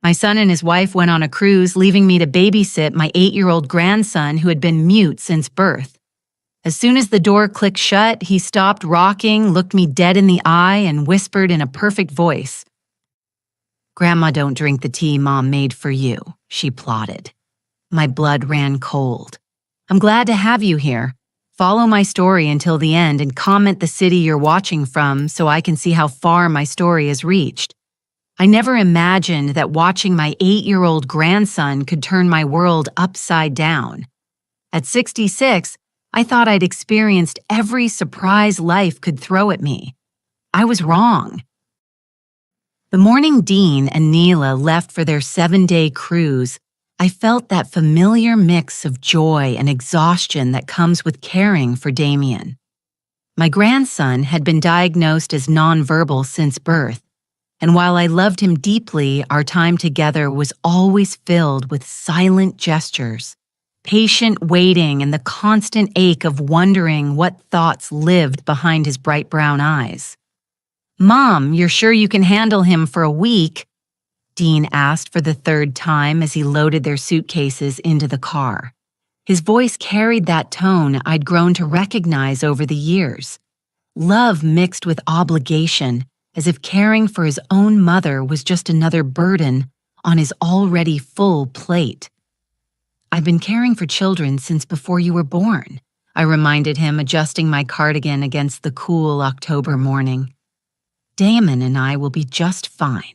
My son and his wife went on a cruise, leaving me to babysit my 8-year-old grandson who had been mute since birth. As soon as the door clicked shut, he stopped rocking, looked me dead in the eye, and whispered in a perfect voice, "Grandma don't drink the tea Mom made for you," she plotted. My blood ran cold. "I'm glad to have you here. Follow my story until the end and comment the city you're watching from so I can see how far my story has reached. I never imagined that watching my 8-year-old grandson could turn my world upside down. At 66, I thought I'd experienced every surprise life could throw at me. I was wrong." The morning Dean and Neela left for their 7-day cruise, I felt that familiar mix of joy and exhaustion that comes with caring for Damien. My grandson had been diagnosed as nonverbal since birth, and while I loved him deeply, our time together was always filled with silent gestures, patient waiting, and the constant ache of wondering what thoughts lived behind his bright brown eyes. "Mom, you're sure you can handle him for a week?" Dean asked for the 3rd time as he loaded their suitcases into the car. His voice carried that tone I'd grown to recognize over the years. Love mixed with obligation, as if caring for his own mother was just another burden on his already full plate. "I've been caring for children since before you were born," I reminded him, adjusting my cardigan against the cool October morning. "Damon and I will be just fine."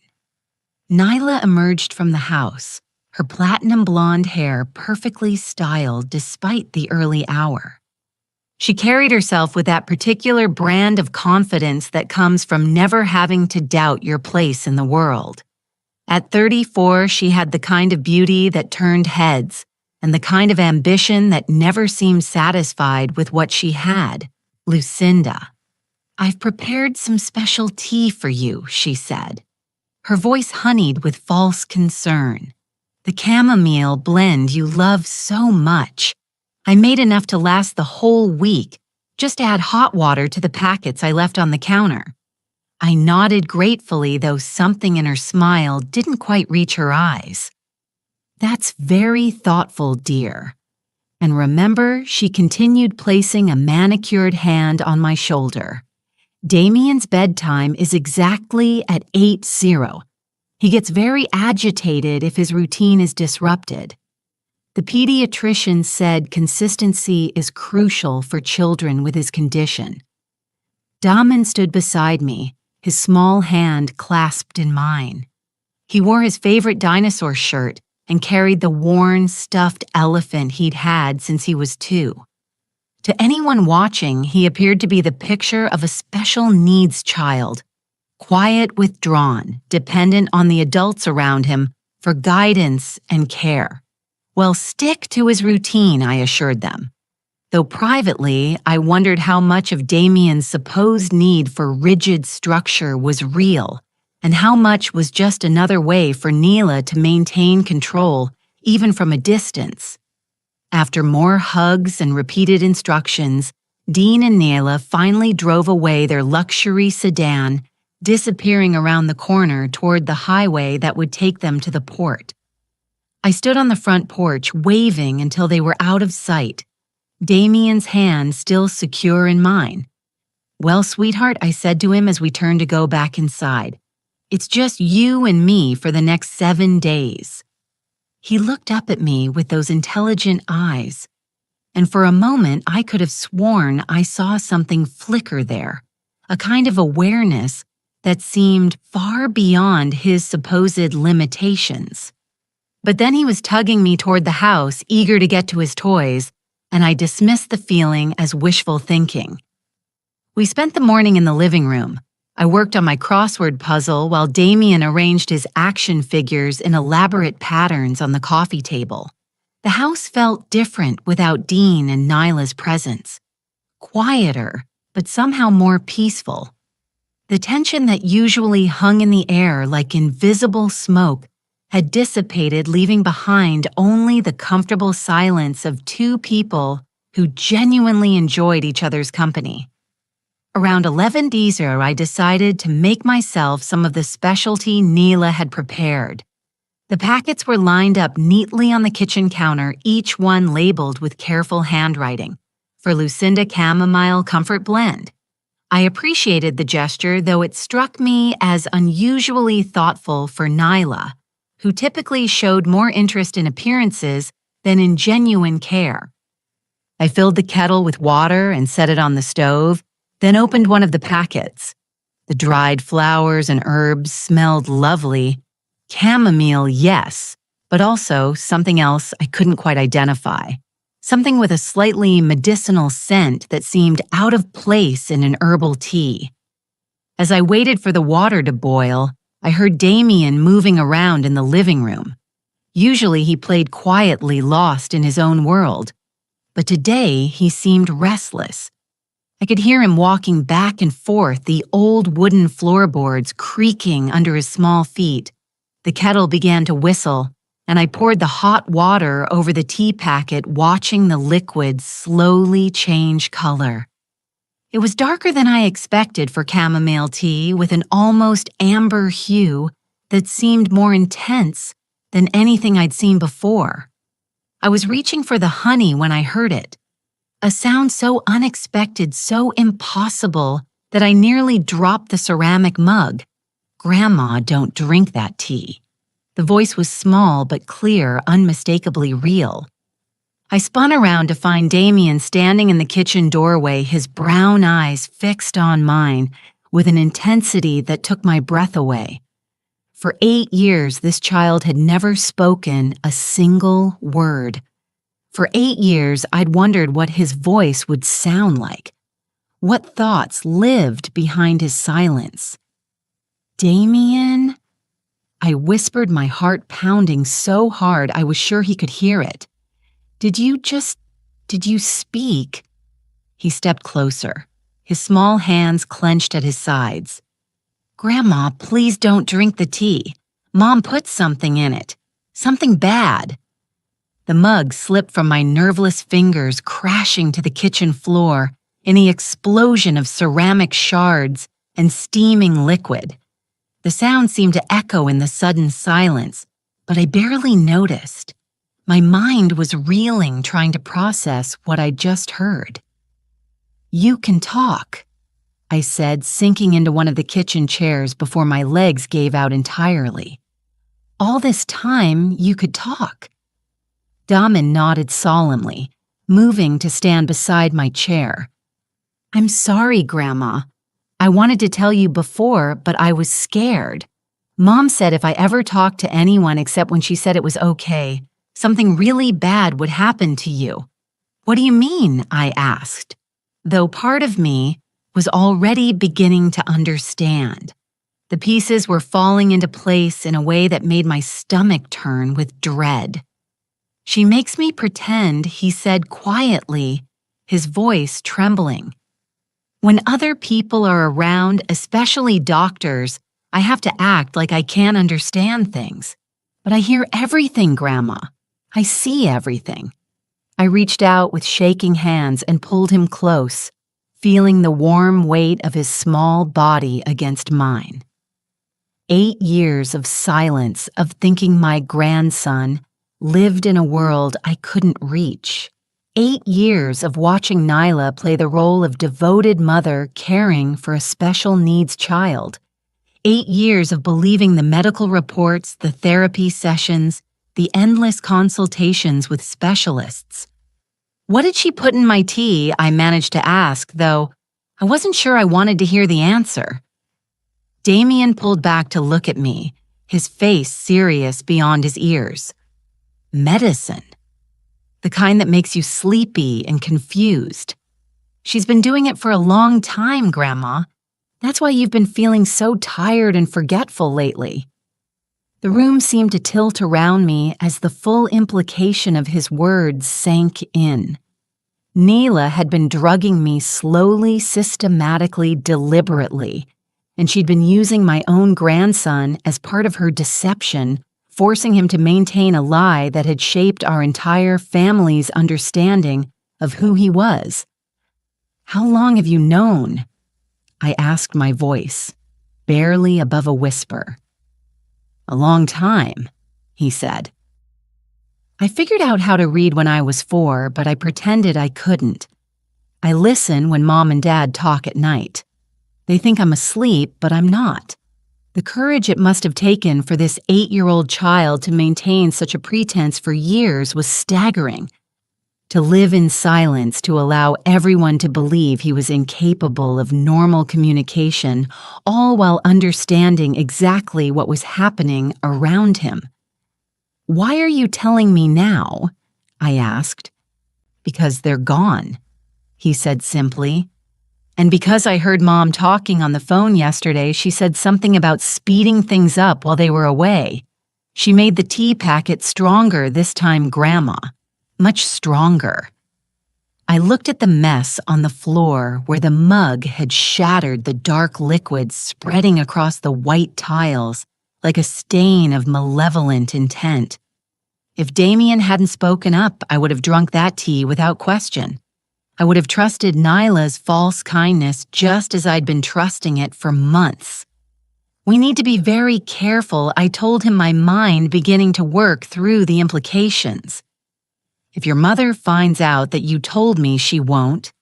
Nyla emerged from the house, her platinum blonde hair perfectly styled despite the early hour. She carried herself with that particular brand of confidence that comes from never having to doubt your place in the world. At 34, she had the kind of beauty that turned heads, and the kind of ambition that never seemed satisfied with what she had, Lucinda. "I've prepared some special tea for you," she said, her voice honeyed with false concern. "The chamomile blend you love so much. I made enough to last the whole week. Just add hot water to the packets I left on the counter." I nodded gratefully, though something in her smile didn't quite reach her eyes. "That's very thoughtful, dear." And remember, she continued, placing a manicured hand on my shoulder. "Damien's bedtime is exactly at 8:00. He gets very agitated if his routine is disrupted. The pediatrician said consistency is crucial for children with his condition." Damon stood beside me, his small hand clasped in mine. He wore his favorite dinosaur shirt and carried the worn, stuffed elephant he'd had since he was 2. To anyone watching, he appeared to be the picture of a special needs child, quiet, withdrawn, dependent on the adults around him for guidance and care. "Well, stick to his routine," I assured them. Though privately, I wondered how much of Damien's supposed need for rigid structure was real, and how much was just another way for Neela to maintain control, even from a distance. After more hugs and repeated instructions, Dean and Neela finally drove away their luxury sedan, disappearing around the corner toward the highway that would take them to the port. I stood on the front porch, waving until they were out of sight, Damien's hand still secure in mine. "Well, sweetheart," I said to him as we turned to go back inside, "it's just you and me for the next 7 days." He looked up at me with those intelligent eyes, and for a moment I could have sworn I saw something flicker there, a kind of awareness that seemed far beyond his supposed limitations. But then he was tugging me toward the house, eager to get to his toys, and I dismissed the feeling as wishful thinking. We spent the morning in the living room. I worked on my crossword puzzle while Damien arranged his action figures in elaborate patterns on the coffee table. The house felt different without Dean and Nyla's presence. Quieter, but somehow more peaceful. The tension that usually hung in the air like invisible smoke had dissipated, leaving behind only the comfortable silence of 2 people who genuinely enjoyed each other's company. Around 11:00, I decided to make myself some of the specialty Neela had prepared. The packets were lined up neatly on the kitchen counter, each one labeled with careful handwriting. For Lucinda Chamomile Comfort Blend. I appreciated the gesture, though it struck me as unusually thoughtful for Nyla, who typically showed more interest in appearances than in genuine care. I filled the kettle with water and set it on the stove, then opened one of the packets. The dried flowers and herbs smelled lovely. Chamomile, yes, but also something else I couldn't quite identify. Something with a slightly medicinal scent that seemed out of place in an herbal tea. As I waited for the water to boil, I heard Damien moving around in the living room. Usually he played quietly, lost in his own world. But today he seemed restless. I could hear him walking back and forth, the old wooden floorboards creaking under his small feet. The kettle began to whistle, and I poured the hot water over the tea packet, watching the liquid slowly change color. It was darker than I expected for chamomile tea, with an almost amber hue that seemed more intense than anything I'd seen before. I was reaching for the honey when I heard it, a sound so unexpected, so impossible, that I nearly dropped the ceramic mug. Grandma, don't drink that tea. The voice was small but clear, unmistakably real. I spun around to find Damien standing in the kitchen doorway, his brown eyes fixed on mine with an intensity that took my breath away. For 8 years, this child had never spoken a single word. For 8 years, I'd wondered what his voice would sound like, what thoughts lived behind his silence. Damien? I whispered, my heart pounding so hard I was sure he could hear it. Did you speak? He stepped closer, his small hands clenched at his sides. Grandma, please don't drink the tea. Mom put something in it. Something bad. The mug slipped from my nerveless fingers, crashing to the kitchen floor in the explosion of ceramic shards and steaming liquid. The sound seemed to echo in the sudden silence, but I barely noticed. My mind was reeling, trying to process what I'd just heard. You can talk, I said, sinking into one of the kitchen chairs before my legs gave out entirely. All this time, you could talk. Damen nodded solemnly, moving to stand beside my chair. I'm sorry, Grandma. I wanted to tell you before, but I was scared. Mom said if I ever talked to anyone except when she said it was okay, something really bad would happen to you. What do you mean? I asked, though part of me was already beginning to understand. The pieces were falling into place in a way that made my stomach turn with dread. She makes me pretend, he said quietly, his voice trembling. When other people are around, especially doctors, I have to act like I can't understand things. But I hear everything, Grandma. I see everything. I reached out with shaking hands and pulled him close, feeling the warm weight of his small body against mine. 8 years of silence, of thinking my grandson lived in a world I couldn't reach. 8 years of watching Nyla play the role of devoted mother caring for a special needs child. 8 years of believing the medical reports, the therapy sessions, the endless consultations with specialists. What did she put in my tea? I managed to ask, though I wasn't sure I wanted to hear the answer. Damien pulled back to look at me, his face serious beyond his ears. Medicine. The kind that makes you sleepy and confused. She's been doing it for a long time, Grandma. That's why you've been feeling so tired and forgetful lately. The room seemed to tilt around me as the full implication of his words sank in. Neela had been drugging me slowly, systematically, deliberately, and she'd been using my own grandson as part of her deception, forcing him to maintain a lie that had shaped our entire family's understanding of who he was. How long have you known? I asked, my voice barely above a whisper. A long time, he said. I figured out how to read when I was 4, but I pretended I couldn't. I listen when Mom and Dad talk at night. They think I'm asleep, but I'm not. The courage it must have taken for this 8-year-old child to maintain such a pretense for years was staggering. To live in silence, to allow everyone to believe he was incapable of normal communication, all while understanding exactly what was happening around him. "Why are you telling me now?" I asked. "Because they're gone," he said simply. "And because I heard Mom talking on the phone yesterday, she said something about speeding things up while they were away. She made the tea packet stronger this time, Grandma. Much stronger." I looked at the mess on the floor where the mug had shattered, the dark liquid spreading across the white tiles like a stain of malevolent intent. If Damien hadn't spoken up, I would have drunk that tea without question. I would have trusted Nyla's false kindness just as I'd been trusting it for months. "We need to be very careful," I told him, my mind beginning to work through the implications. "If your mother finds out that you told me, she won't,"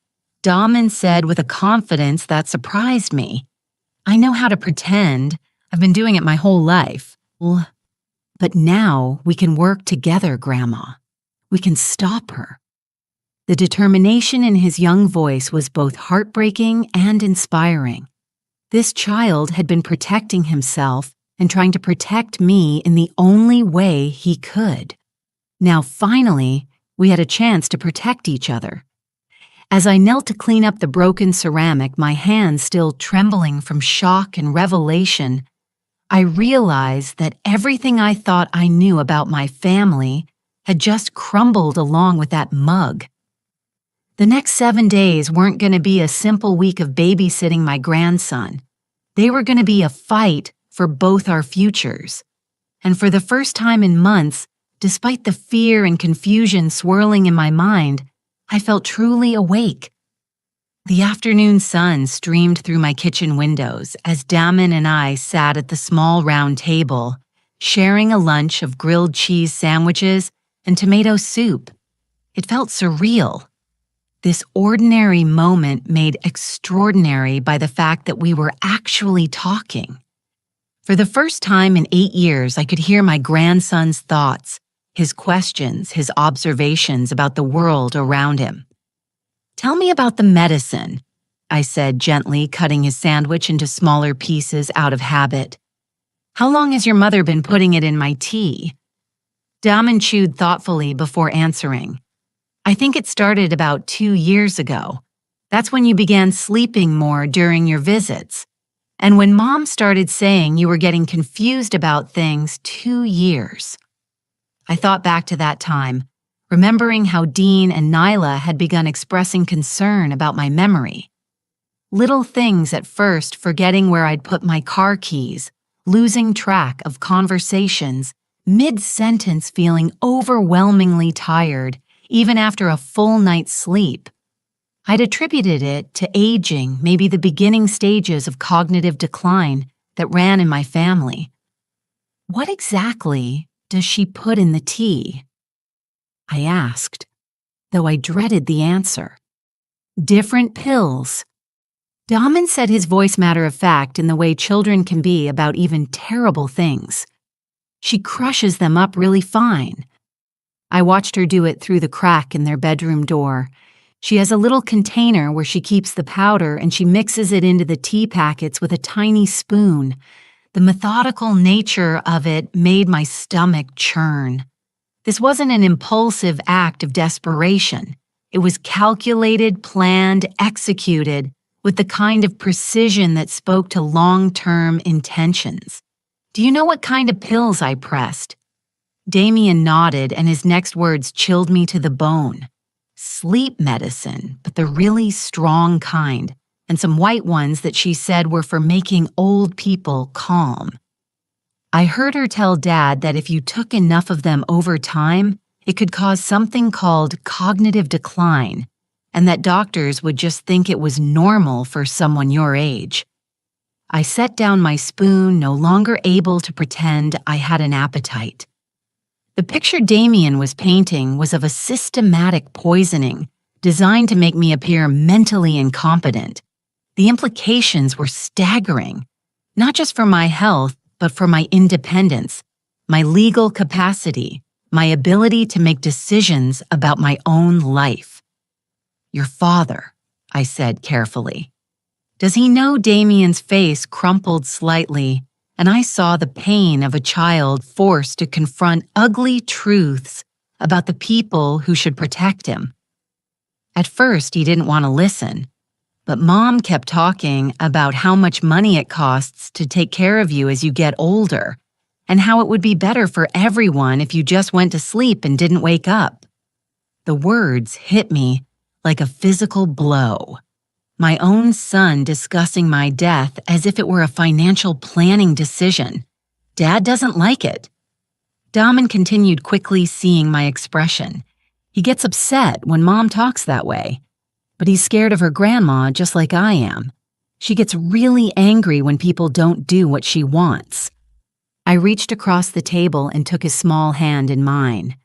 Daman said with a confidence that surprised me. "I know how to pretend. I've been doing it my whole life. But now we can work together, Grandma. We can stop her." The determination in his young voice was both heartbreaking and inspiring. This child had been protecting himself and trying to protect me in the only way he could. Now, finally, we had a chance to protect each other. As I knelt to clean up the broken ceramic, my hands still trembling from shock and revelation, I realized that everything I thought I knew about my family had just crumbled along with that mug. The next 7 days weren't going to be a simple week of babysitting my grandson. They were going to be a fight for both our futures. And for the first time in months, despite the fear and confusion swirling in my mind, I felt truly awake. The afternoon sun streamed through my kitchen windows as Daman and I sat at the small round table, sharing a lunch of grilled cheese sandwiches and tomato soup. It felt surreal. This ordinary moment made extraordinary by the fact that we were actually talking. For the first time in 8 years, I could hear my grandson's thoughts, his questions, his observations about the world around him. "Tell me about the medicine," I said gently, cutting his sandwich into smaller pieces out of habit. "How long has your mother been putting it in my tea?" Daman chewed thoughtfully before answering. "I think it started about 2 years ago. That's when you began sleeping more during your visits. And when Mom started saying you were getting confused about things, 2 years." I thought back to that time, remembering how Dean and Nyla had begun expressing concern about my memory. Little things at first, forgetting where I'd put my car keys, losing track of conversations, mid-sentence feeling overwhelmingly tired, even after a full night's sleep. I'd attributed it to aging, maybe the beginning stages of cognitive decline that ran in my family. "What exactly does she put in the tea?" I asked, though I dreaded the answer. "Different pills." Daman said, his voice matter-of-fact in the way children can be about even terrible things. "She crushes them up really fine." I watched her do it through the crack in their bedroom door. She has a little container where she keeps the powder and she mixes it into the tea packets with a tiny spoon. The methodical nature of it made my stomach churn. This wasn't an impulsive act of desperation. It was calculated, planned, executed, with the kind of precision that spoke to long-term intentions. "Do you know what kind of pills I pressed?" Damien nodded, and his next words chilled me to the bone. "Sleep medicine, but the really strong kind, and some white ones that she said were for making old people calm." I heard her tell Dad that if you took enough of them over time, it could cause something called cognitive decline, and that doctors would just think it was normal for someone your age. I set down my spoon, no longer able to pretend I had an appetite. The picture Damien was painting was of a systematic poisoning designed to make me appear mentally incompetent. The implications were staggering, not just for my health, but for my independence, my legal capacity, my ability to make decisions about my own life. Your father, I said carefully. Does he know? Damien's face crumpled slightly, and I saw the pain of a child forced to confront ugly truths about the people who should protect him. At first, he didn't want to listen, but Mom kept talking about how much money it costs to take care of you as you get older, and how it would be better for everyone if you just went to sleep and didn't wake up. The words hit me like a physical blow. My own son discussing my death as if it were a financial planning decision. Dad doesn't like it. Daman continued, quickly seeing my expression. He gets upset when Mom talks that way, but he's scared of her grandma just like I am. She gets really angry when people don't do what she wants. I reached across the table and took his small hand in mine.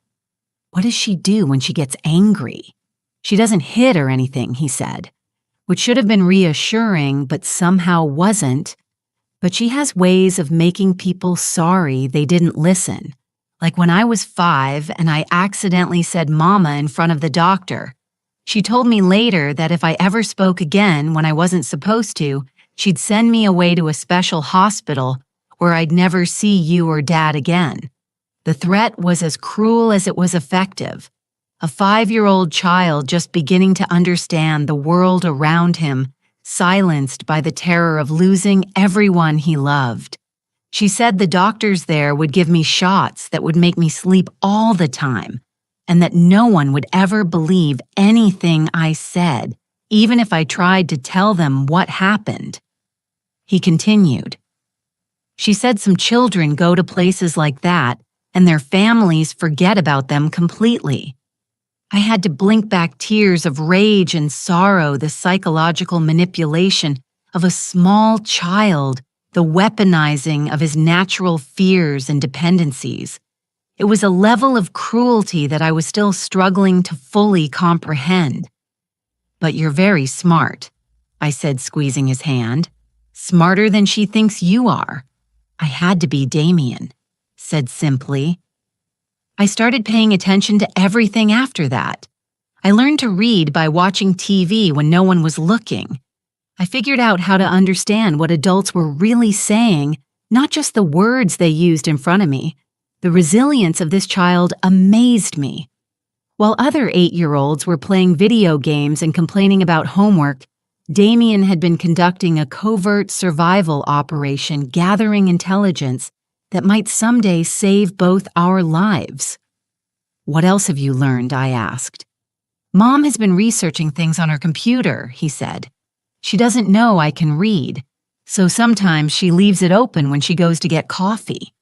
What does she do when she gets angry? She doesn't hit or anything, he said, which should have been reassuring but somehow wasn't. But she has ways of making people sorry they didn't listen. Like when I was 5 and I accidentally said mama in front of the doctor. She told me later that if I ever spoke again when I wasn't supposed to, she'd send me away to a special hospital where I'd never see you or Dad again. The threat was as cruel as it was effective. A 5-year-old child just beginning to understand the world around him, silenced by the terror of losing everyone he loved. She said the doctors there would give me shots that would make me sleep all the time, and that no one would ever believe anything I said, even if I tried to tell them what happened. He continued. She said some children go to places like that, and their families forget about them completely. I had to blink back tears of rage and sorrow, the psychological manipulation of a small child, the weaponizing of his natural fears and dependencies. It was a level of cruelty that I was still struggling to fully comprehend. But you're very smart, I said, squeezing his hand. Smarter than she thinks you are. I had to be Damien, said simply. I started paying attention to everything after that. I learned to read by watching TV when no one was looking. I figured out how to understand what adults were really saying, not just the words they used in front of me. The resilience of this child amazed me. While other 8-year-olds were playing video games and complaining about homework, Damien had been conducting a covert survival operation, gathering intelligence that might someday save both our lives. What else have you learned? I asked. Mom has been researching things on her computer, he said. She doesn't know I can read, so sometimes she leaves it open when she goes to get coffee.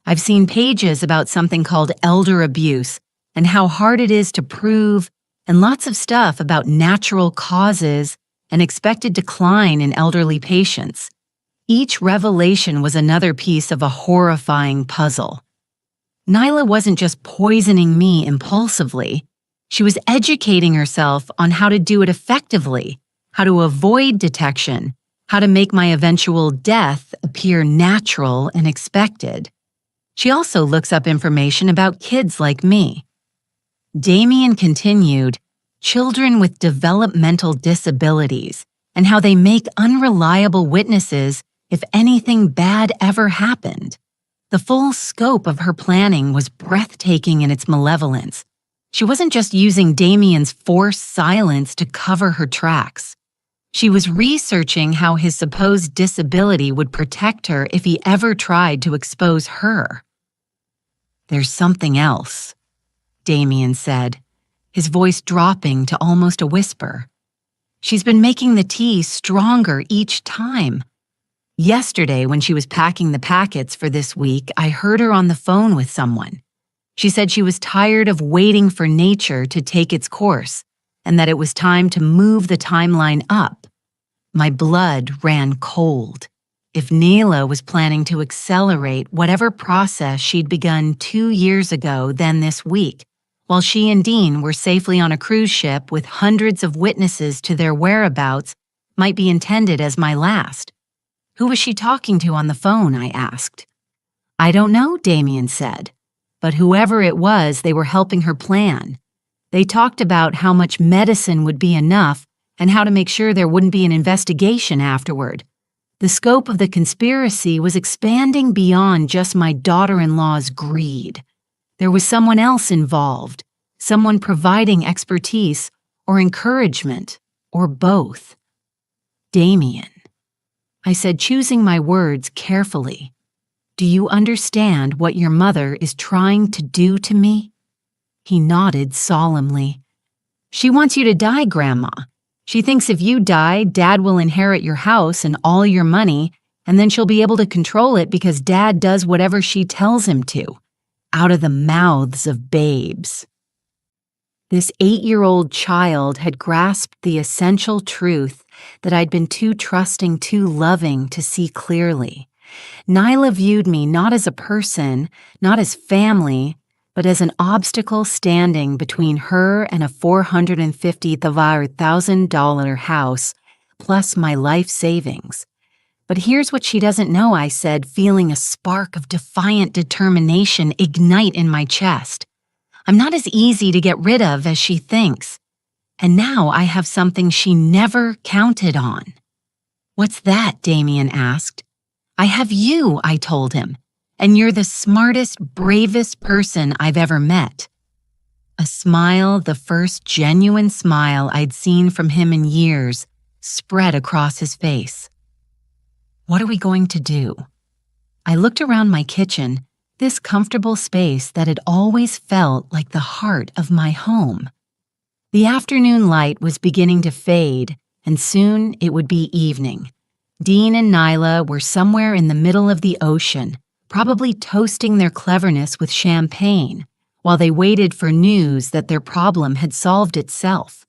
I've seen pages about something called elder abuse and how hard it is to prove, and lots of stuff about natural causes and expected decline in elderly patients. Each revelation was another piece of a horrifying puzzle. Nyla wasn't just poisoning me impulsively. She was educating herself on how to do it effectively, how to avoid detection, how to make my eventual death appear natural and expected. She also looks up information about kids like me. Damien continued, children with developmental disabilities, and how they make unreliable witnesses if anything bad ever happened. The full scope of her planning was breathtaking in its malevolence. She wasn't just using Damien's forced silence to cover her tracks. She was researching how his supposed disability would protect her if he ever tried to expose her. There's something else, Damien said, his voice dropping to almost a whisper. She's been making the tea stronger each time. Yesterday, when she was packing the packets for this week, I heard her on the phone with someone. She said she was tired of waiting for nature to take its course, and that it was time to move the timeline up. My blood ran cold. if Neela was planning to accelerate whatever process she'd begun 2 years ago then this week, while she and Dean were safely on a cruise ship with hundreds of witnesses to their whereabouts might be intended as my last. Who was she talking to on the phone, I asked. I don't know, Damien said. But whoever it was, they were helping her plan. They talked about how much medicine would be enough and how to make sure there wouldn't be an investigation afterward. The scope of the conspiracy was expanding beyond just my daughter-in-law's greed. There was someone else involved, someone providing expertise or encouragement, or both. Damien. I said, choosing my words carefully. Do you understand what your mother is trying to do to me? He nodded solemnly. She wants you to die, Grandma. She thinks if you die, Dad will inherit your house and all your money, and then she'll be able to control it because Dad does whatever she tells him to, out of the mouths of babes. This 8-year-old child had grasped the essential truth that I'd been too trusting, too loving to see clearly. Nyla viewed me not as a person, not as family, but as an obstacle standing between her and a $450,000 house, plus my life savings. But here's what she doesn't know, I said, feeling a spark of defiant determination ignite in my chest. I'm not as easy to get rid of as she thinks. And now I have something she never counted on. What's that? Damien asked. I have you, I told him, and you're the smartest, bravest person I've ever met. A smile, the first genuine smile I'd seen from him in years, spread across his face. What are we going to do? I looked around my kitchen, this comfortable space that had always felt like the heart of my home. The afternoon light was beginning to fade, and soon it would be evening. Dean and Nyla were somewhere in the middle of the ocean, probably toasting their cleverness with champagne, while they waited for news that their problem had solved itself.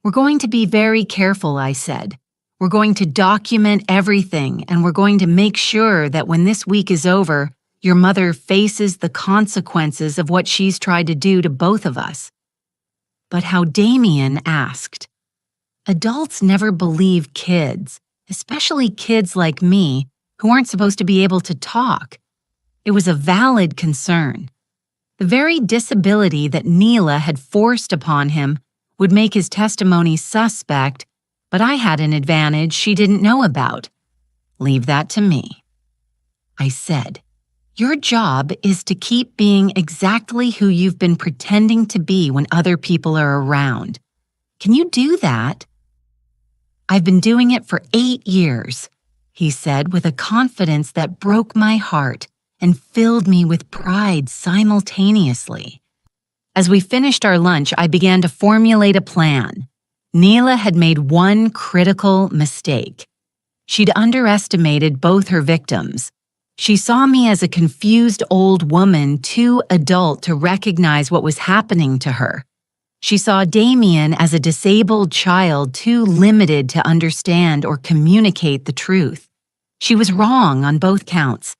We're going to be very careful, I said. We're going to document everything, and we're going to make sure that when this week is over, your mother faces the consequences of what she's tried to do to both of us. But how Damien asked. Adults never believe kids, especially kids like me, who aren't supposed to be able to talk. It was a valid concern. The very disability that Neela had forced upon him would make his testimony suspect, but I had an advantage she didn't know about. Leave that to me. I said, your job is to keep being exactly who you've been pretending to be when other people are around. Can you do that? I've been doing it for 8 years, he said with a confidence that broke my heart and filled me with pride simultaneously. As we finished our lunch, I began to formulate a plan. Neela had made one critical mistake. She'd underestimated both her victims. She saw me as a confused old woman, too adult to recognize what was happening to her. She saw Damien as a disabled child, too limited to understand or communicate the truth. She was wrong on both counts.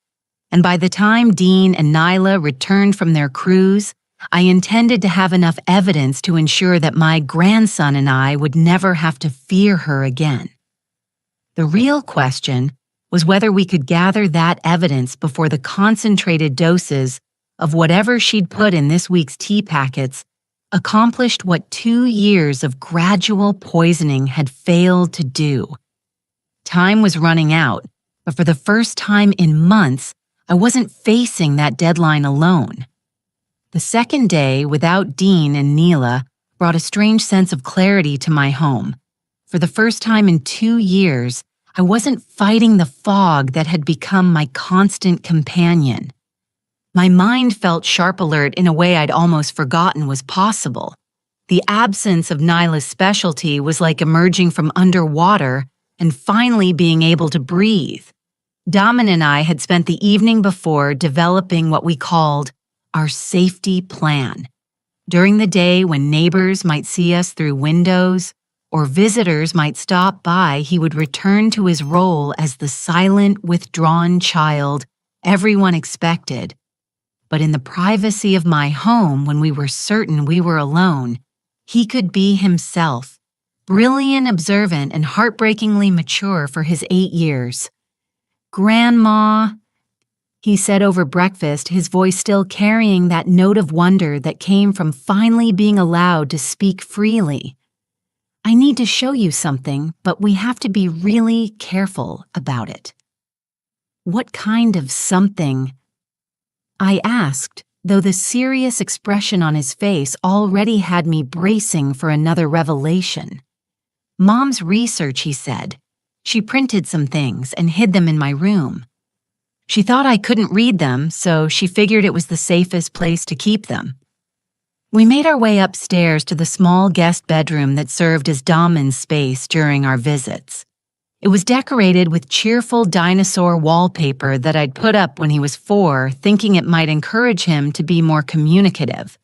And by the time Dean and Nyla returned from their cruise, I intended to have enough evidence to ensure that my grandson and I would never have to fear her again. The real question was whether we could gather that evidence before the concentrated doses of whatever she'd put in this week's tea packets accomplished what 2 years of gradual poisoning had failed to do. Time was running out, but for the first time in months, I wasn't facing that deadline alone. The second day without Dean and Neela brought a strange sense of clarity to my home. For the first time in 2 years, I wasn't fighting the fog that had become my constant companion. My mind felt sharp alert in a way I'd almost forgotten was possible. The absence of Nyla's specialty was like emerging from underwater and finally being able to breathe. Daman and I had spent the evening before developing what we called our safety plan. During the day when neighbors might see us through windows, or visitors might stop by, he would return to his role as the silent, withdrawn child everyone expected. But in the privacy of my home, when we were certain we were alone, he could be himself, brilliant, observant, and heartbreakingly mature for his 8 years. "Grandma," he said over breakfast, his voice still carrying that note of wonder that came from finally being allowed to speak freely. "I need to show you something, but we have to be really careful about it." "What kind of something?" I asked, though the serious expression on his face already had me bracing for another revelation. "Mom's research," he said. "She printed some things and hid them in my room. She thought I couldn't read them, so she figured it was the safest place to keep them." We made our way upstairs to the small guest bedroom that served as Damon's space during our visits. It was decorated with cheerful dinosaur wallpaper that I'd put up when he was 4, thinking it might encourage him to be more communicative.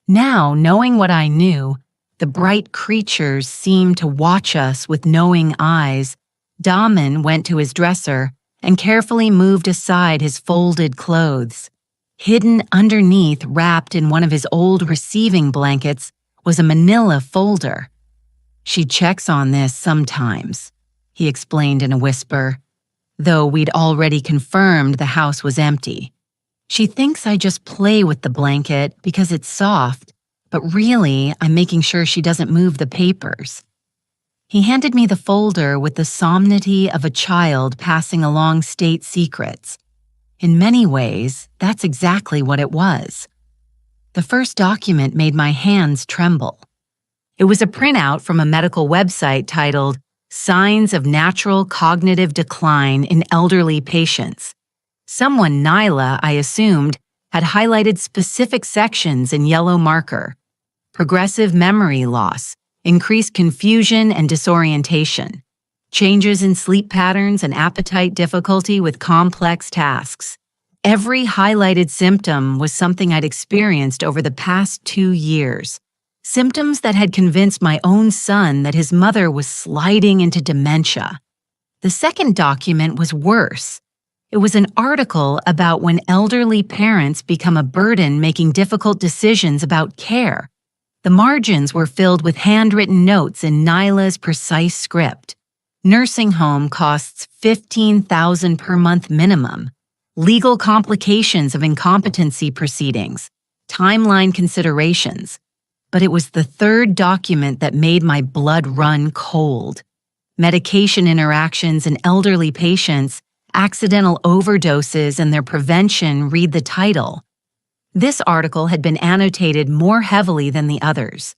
Now, knowing what I knew, the bright creatures seemed to watch us with knowing eyes. Damon went to his dresser and carefully moved aside his folded clothes. Hidden underneath, wrapped in one of his old receiving blankets, was a manila folder. "She checks on this sometimes," he explained in a whisper, though we'd already confirmed the house was empty. "She thinks I just play with the blanket because it's soft, but really I'm making sure she doesn't move the papers." He handed me the folder with the solemnity of a child passing along state secrets. In many ways, that's exactly what it was. The first document made my hands tremble. It was a printout from a medical website titled "Signs of Natural Cognitive Decline in Elderly Patients." Someone, Nyla, I assumed, had highlighted specific sections in yellow marker: progressive memory loss, increased confusion and disorientation, changes in sleep patterns and appetite difficulty with complex tasks. Every highlighted symptom was something I'd experienced over the past 2 years. Symptoms that had convinced my own son that his mother was sliding into dementia. The second document was worse. It was an article about when elderly parents become a burden making difficult decisions about care. The margins were filled with handwritten notes in Nyla's precise script. Nursing home costs $15,000 per month minimum. Legal complications of incompetency proceedings. Timeline considerations. But it was the third document that made my blood run cold. Medication interactions in elderly patients, accidental overdoses and their prevention, read the title. This article had been annotated more heavily than the others.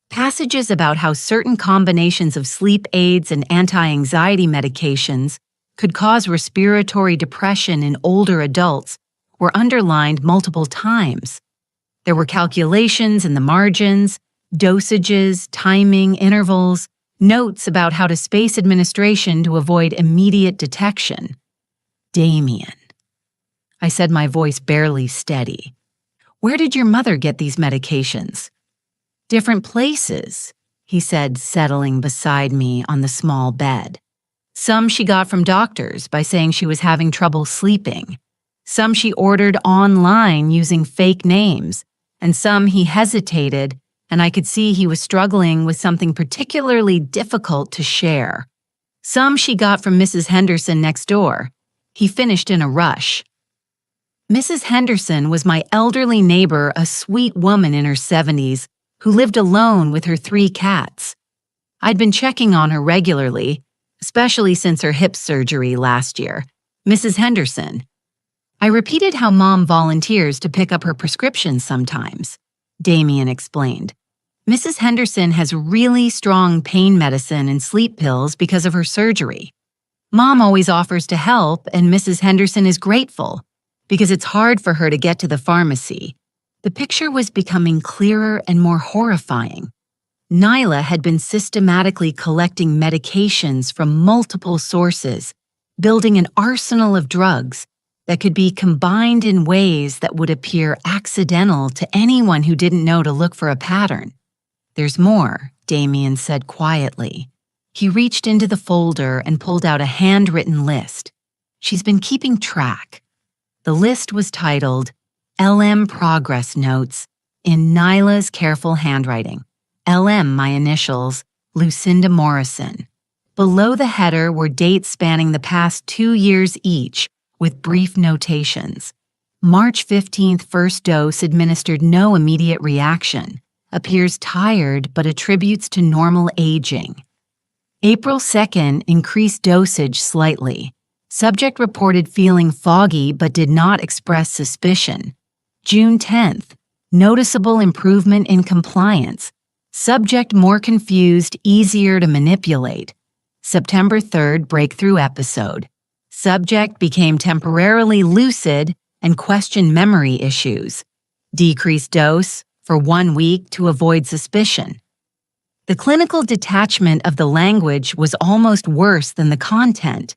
Passages about how certain combinations of sleep aids and anti-anxiety medications could cause respiratory depression in older adults were underlined multiple times. There were calculations in the margins, dosages, timing, intervals, notes about how to space administration to avoid immediate detection. "Damien," I said, my voice barely steady. "Where did your mother get these medications?" "Different places," he said, settling beside me on the small bed. "Some she got from doctors by saying she was having trouble sleeping. Some she ordered online using fake names, and some he hesitated, and I could see he was struggling with something particularly difficult to share. Some she got from Mrs. Henderson next door." He finished in a rush. Mrs. Henderson was my elderly neighbor, a sweet woman in her 70s, who lived alone with her 3 cats. I'd been checking on her regularly, especially since her hip surgery last year. "Mrs. Henderson." I repeated how Mom volunteers to pick up her prescriptions sometimes. Damien explained. "Mrs. Henderson has really strong pain medicine and sleep pills because of her surgery. Mom always offers to help, and Mrs. Henderson is grateful, because it's hard for her to get to the pharmacy." The picture was becoming clearer and more horrifying. Nyla had been systematically collecting medications from multiple sources, building an arsenal of drugs that could be combined in ways that would appear accidental to anyone who didn't know to look for a pattern. "There's more," Damien said quietly. He reached into the folder and pulled out a handwritten list. She's been keeping track. The list was titled LM Progress Notes in Nyla's careful handwriting. LM, my initials, Lucinda Morrison. Below the header were dates spanning the past 2 years each, with brief notations. March 15th first dose administered no immediate reaction. Appears tired but attributes to normal aging. April 2nd increased dosage slightly. Subject reported feeling foggy but did not express suspicion. June 10th, noticeable improvement in compliance. Subject more confused, easier to manipulate. September 3rd, breakthrough episode. Subject became temporarily lucid and questioned memory issues. Decreased dose for 1 week to avoid suspicion. The clinical detachment of the language was almost worse than the content.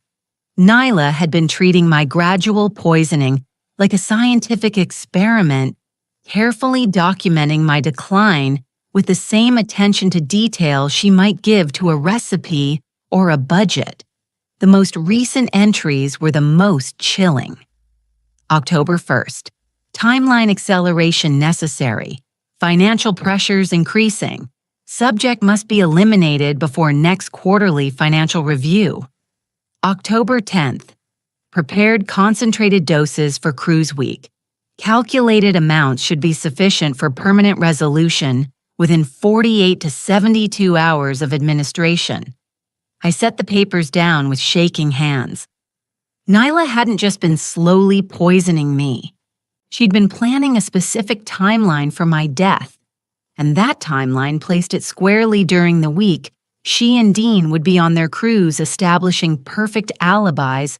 Nyla had been treating my gradual poisoning like a scientific experiment, carefully documenting my decline with the same attention to detail she might give to a recipe or a budget. The most recent entries were the most chilling. October 1st. Timeline acceleration necessary. Financial pressures increasing. Subject must be eliminated before next quarterly financial review. October 10th. Prepared concentrated doses for cruise week. Calculated amounts should be sufficient for permanent resolution within 48 to 72 hours of administration. I set the papers down with shaking hands. Nyla hadn't just been slowly poisoning me. She'd been planning a specific timeline for my death, and that timeline placed it squarely during the week she and Dean would be on their cruise establishing perfect alibis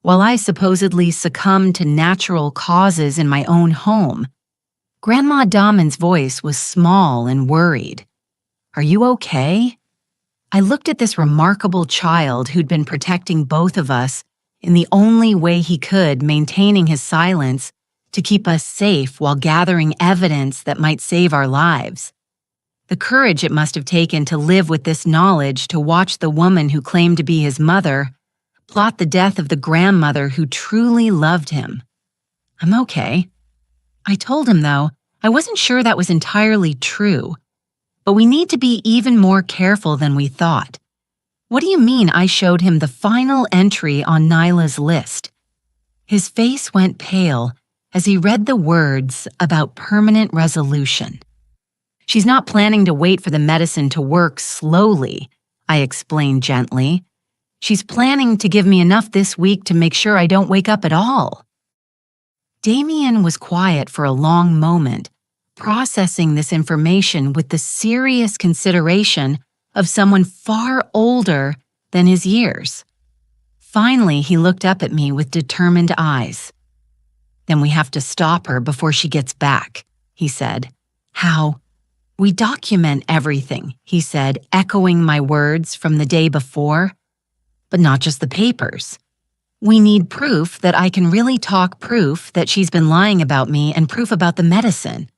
while I supposedly succumbed to natural causes in my own home. Grandma Damon's voice was small and worried. "Are you okay?" I looked at this remarkable child who'd been protecting both of us in the only way he could, maintaining his silence to keep us safe while gathering evidence that might save our lives. The courage it must have taken to live with this knowledge, to watch the woman who claimed to be his mother plot the death of the grandmother who truly loved him. "I'm okay." I told him, though, I wasn't sure that was entirely true. "But we need to be even more careful than we thought." "What do you mean?" I showed him the final entry on Nyla's list. His face went pale as he read the words about permanent resolution. "She's not planning to wait for the medicine to work slowly," I explained gently. "She's planning to give me enough this week to make sure I don't wake up at all." Damien was quiet for a long moment, processing this information with the serious consideration of someone far older than his years. Finally, he looked up at me with determined eyes. "Then we have to stop her before she gets back," he said. "How?" "We document everything," he said, echoing my words from the day before. "But not just the papers. We need proof that I can really talk, proof that she's been lying about me, and proof about the medicine."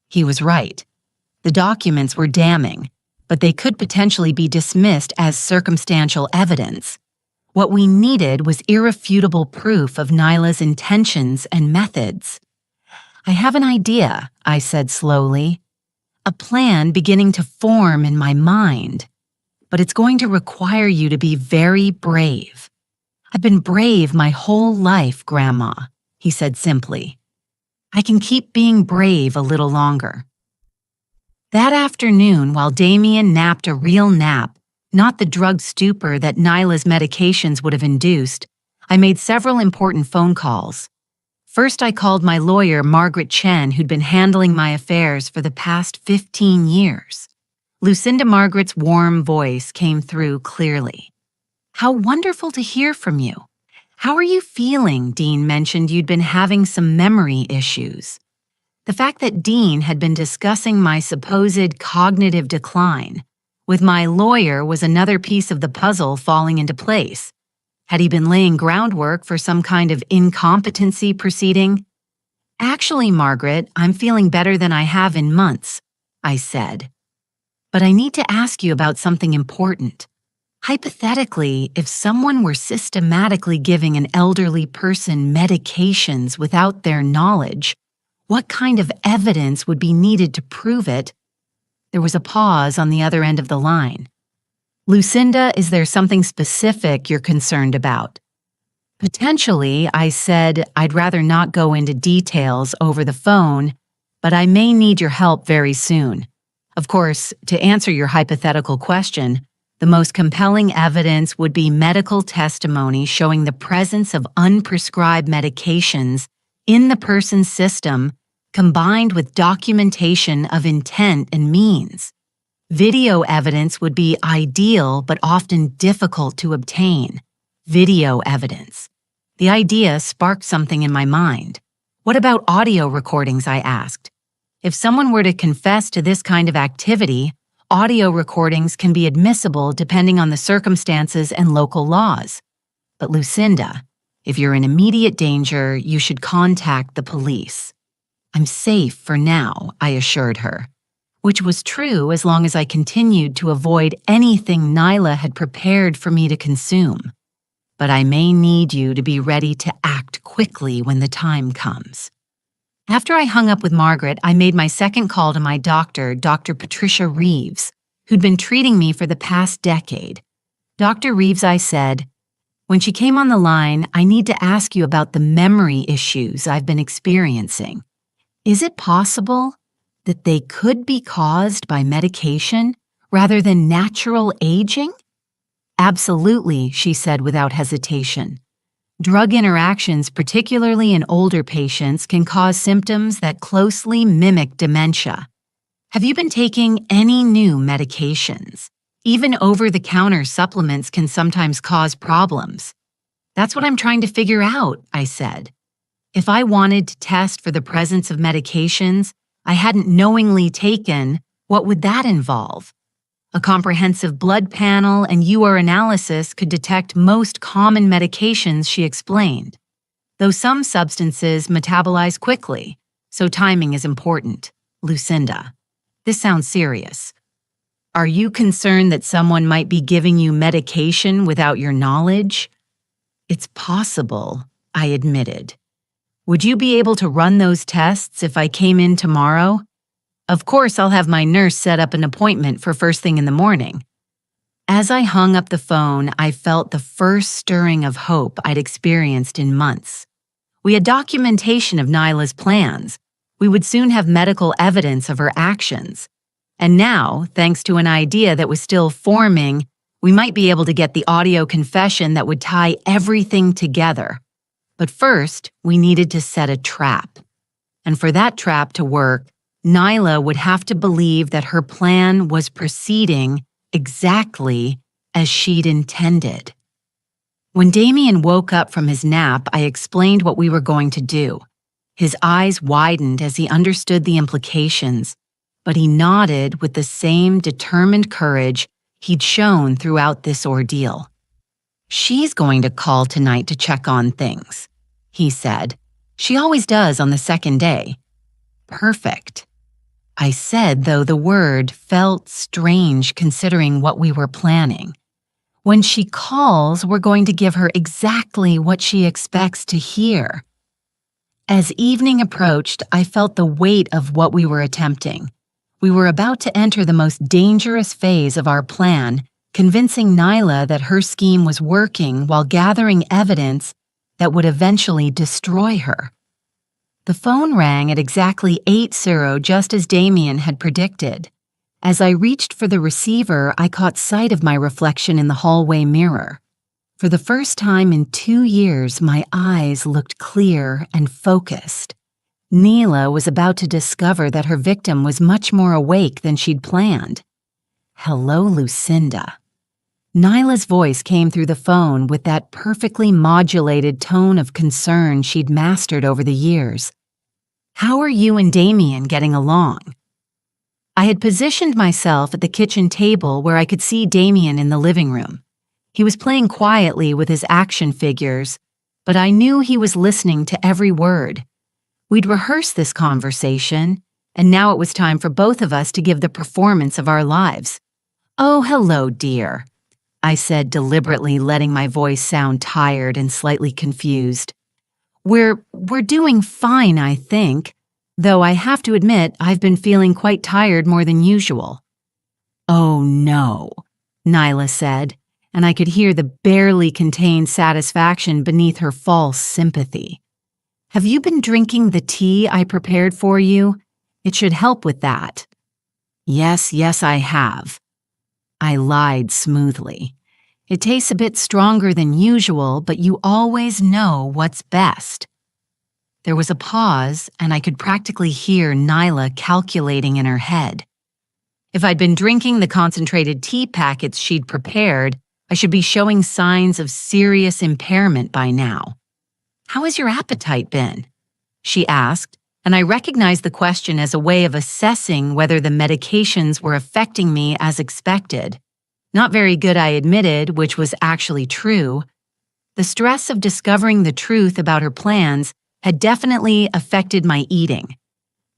He was right. The documents were damning, but they could potentially be dismissed as circumstantial evidence. What we needed was irrefutable proof of Nyla's intentions and methods. "I have an idea," I said slowly. "A plan beginning to form in my mind. But it's going to require you to be very brave." "I've been brave my whole life, Grandma," he said simply. "I can keep being brave a little longer." That afternoon, while Damien napped a real nap, not the drug stupor that Nyla's medications would have induced, I made several important phone calls. First, I called my lawyer, Margaret Chen, who'd been handling my affairs for the past 15 years. Lucinda Margaret's warm voice came through clearly. "How wonderful to hear from you. How are you feeling? Dean mentioned you'd been having some memory issues." The fact that Dean had been discussing my supposed cognitive decline with my lawyer was another piece of the puzzle falling into place. Had he been laying groundwork for some kind of incompetency proceeding? "Actually, Margaret, I'm feeling better than I have in months," I said. But I need to ask you about something important. Hypothetically, if someone were systematically giving an elderly person medications without their knowledge, what kind of evidence would be needed to prove it? There was a pause on the other end of the line. Lucinda, is there something specific you're concerned about? Potentially, I said I'd rather not go into details over the phone, but I may need your help very soon. Of course, to answer your hypothetical question, the most compelling evidence would be medical testimony showing the presence of unprescribed medications in the person's system, combined with documentation of intent and means. Video evidence would be ideal but often difficult to obtain. Video evidence. The idea sparked something in my mind. What about audio recordings, I asked. If someone were to confess to this kind of activity, audio recordings can be admissible depending on the circumstances and local laws. But Lucinda, if you're in immediate danger, you should contact the police. I'm safe for now, I assured her, which was true as long as I continued to avoid anything Nyla had prepared for me to consume. But I may need you to be ready to act quickly when the time comes. After I hung up with Margaret, I made my second call to my doctor, Dr. Patricia Reeves, who'd been treating me for the past decade. Dr. Reeves, I said, when she came on the line, I need to ask you about the memory issues I've been experiencing. Is it possible that they could be caused by medication rather than natural aging? Absolutely, she said without hesitation. Drug interactions, particularly in older patients, can cause symptoms that closely mimic dementia. Have you been taking any new medications? Even over-the-counter supplements can sometimes cause problems. That's what I'm trying to figure out, I said. If I wanted to test for the presence of medications I hadn't knowingly taken, what would that involve? A comprehensive blood panel and UR analysis could detect most common medications, she explained. Though some substances metabolize quickly, so timing is important. Lucinda, this sounds serious. Are you concerned that someone might be giving you medication without your knowledge? It's possible, I admitted. Would you be able to run those tests if I came in tomorrow? Of course, I'll have my nurse set up an appointment for first thing in the morning. As I hung up the phone, I felt the first stirring of hope I'd experienced in months. We had documentation of Nyla's plans. We would soon have medical evidence of her actions. And now, thanks to an idea that was still forming, we might be able to get the audio confession that would tie everything together. But first, we needed to set a trap. And for that trap to work, Nyla would have to believe that her plan was proceeding exactly as she'd intended. When Damien woke up from his nap, I explained what we were going to do. His eyes widened as he understood the implications, but he nodded with the same determined courage he'd shown throughout this ordeal. She's going to call tonight to check on things, he said. She always does on the second day. Perfect. I said, though the word felt strange considering what we were planning. When she calls, we're going to give her exactly what she expects to hear. As evening approached, I felt the weight of what we were attempting. We were about to enter the most dangerous phase of our plan, convincing Nyla that her scheme was working while gathering evidence that would eventually destroy her. The phone rang at exactly 8:00, just as Damien had predicted. As I reached for the receiver, I caught sight of my reflection in the hallway mirror. For the first time in 2 years, my eyes looked clear and focused. Neela was about to discover that her victim was much more awake than she'd planned. Hello, Lucinda. Nyla's voice came through the phone with that perfectly modulated tone of concern she'd mastered over the years. How are you and Damien getting along? I had positioned myself at the kitchen table where I could see Damien in the living room. He was playing quietly with his action figures, but I knew he was listening to every word. We'd rehearsed this conversation, and now it was time for both of us to give the performance of our lives. "Oh, hello, dear," I said, deliberately letting my voice sound tired and slightly confused. We're doing fine, I think, though I have to admit I've been feeling quite tired more than usual." "Oh, no," Nyla said, and I could hear the barely contained satisfaction beneath her false sympathy. "Have you been drinking the tea I prepared for you? It should help with that." Yes, I have." I lied smoothly. "It tastes a bit stronger than usual, but you always know what's best." There was a pause, and I could practically hear Nyla calculating in her head. If I'd been drinking the concentrated tea packets she'd prepared, I should be showing signs of serious impairment by now. "How has your appetite been?" she asked, and I recognized the question as a way of assessing whether the medications were affecting me as expected. Not very good, I admitted, which was actually true. The stress of discovering the truth about her plans had definitely affected my eating.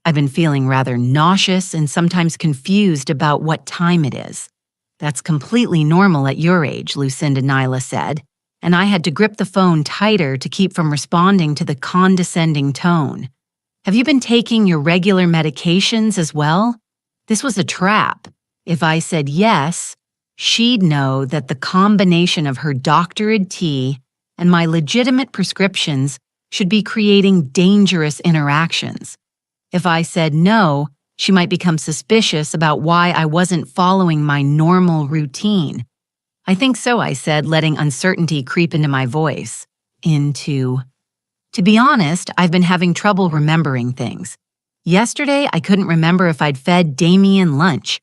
I've been feeling rather nauseous and sometimes confused about what time it is. "That's completely normal at your age," Lucinda Nyla said, and I had to grip the phone tighter to keep from responding to the condescending tone. "Have you been taking your regular medications as well?" This was a trap. If I said yes, she'd know that the combination of her doctored tea and my legitimate prescriptions should be creating dangerous interactions. If I said no, she might become suspicious about why I wasn't following my normal routine. "I think so," I said, letting uncertainty creep into my voice. To be honest, I've been having trouble remembering things. Yesterday, I couldn't remember if I'd fed Damien lunch.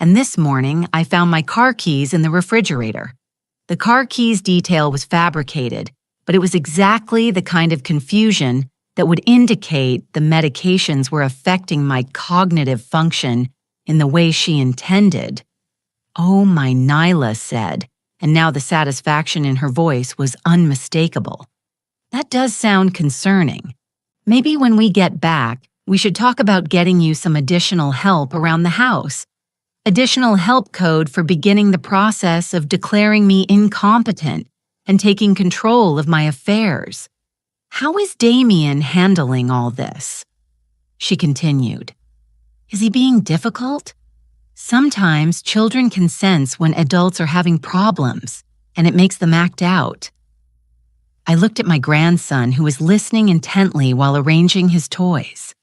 And this morning, I found my car keys in the refrigerator. The car keys detail was fabricated, but it was exactly the kind of confusion that would indicate the medications were affecting my cognitive function in the way she intended. "Oh, my," Nyla said, and now the satisfaction in her voice was unmistakable. "That does sound concerning. Maybe when we get back, we should talk about getting you some additional help around the house. Additional help code for beginning the process of declaring me incompetent and taking control of my affairs. How is Damien handling all this?" She continued. "Is he being difficult? Sometimes children can sense when adults are having problems, and it makes them act out." I looked at my grandson, who was listening intently while arranging his toys.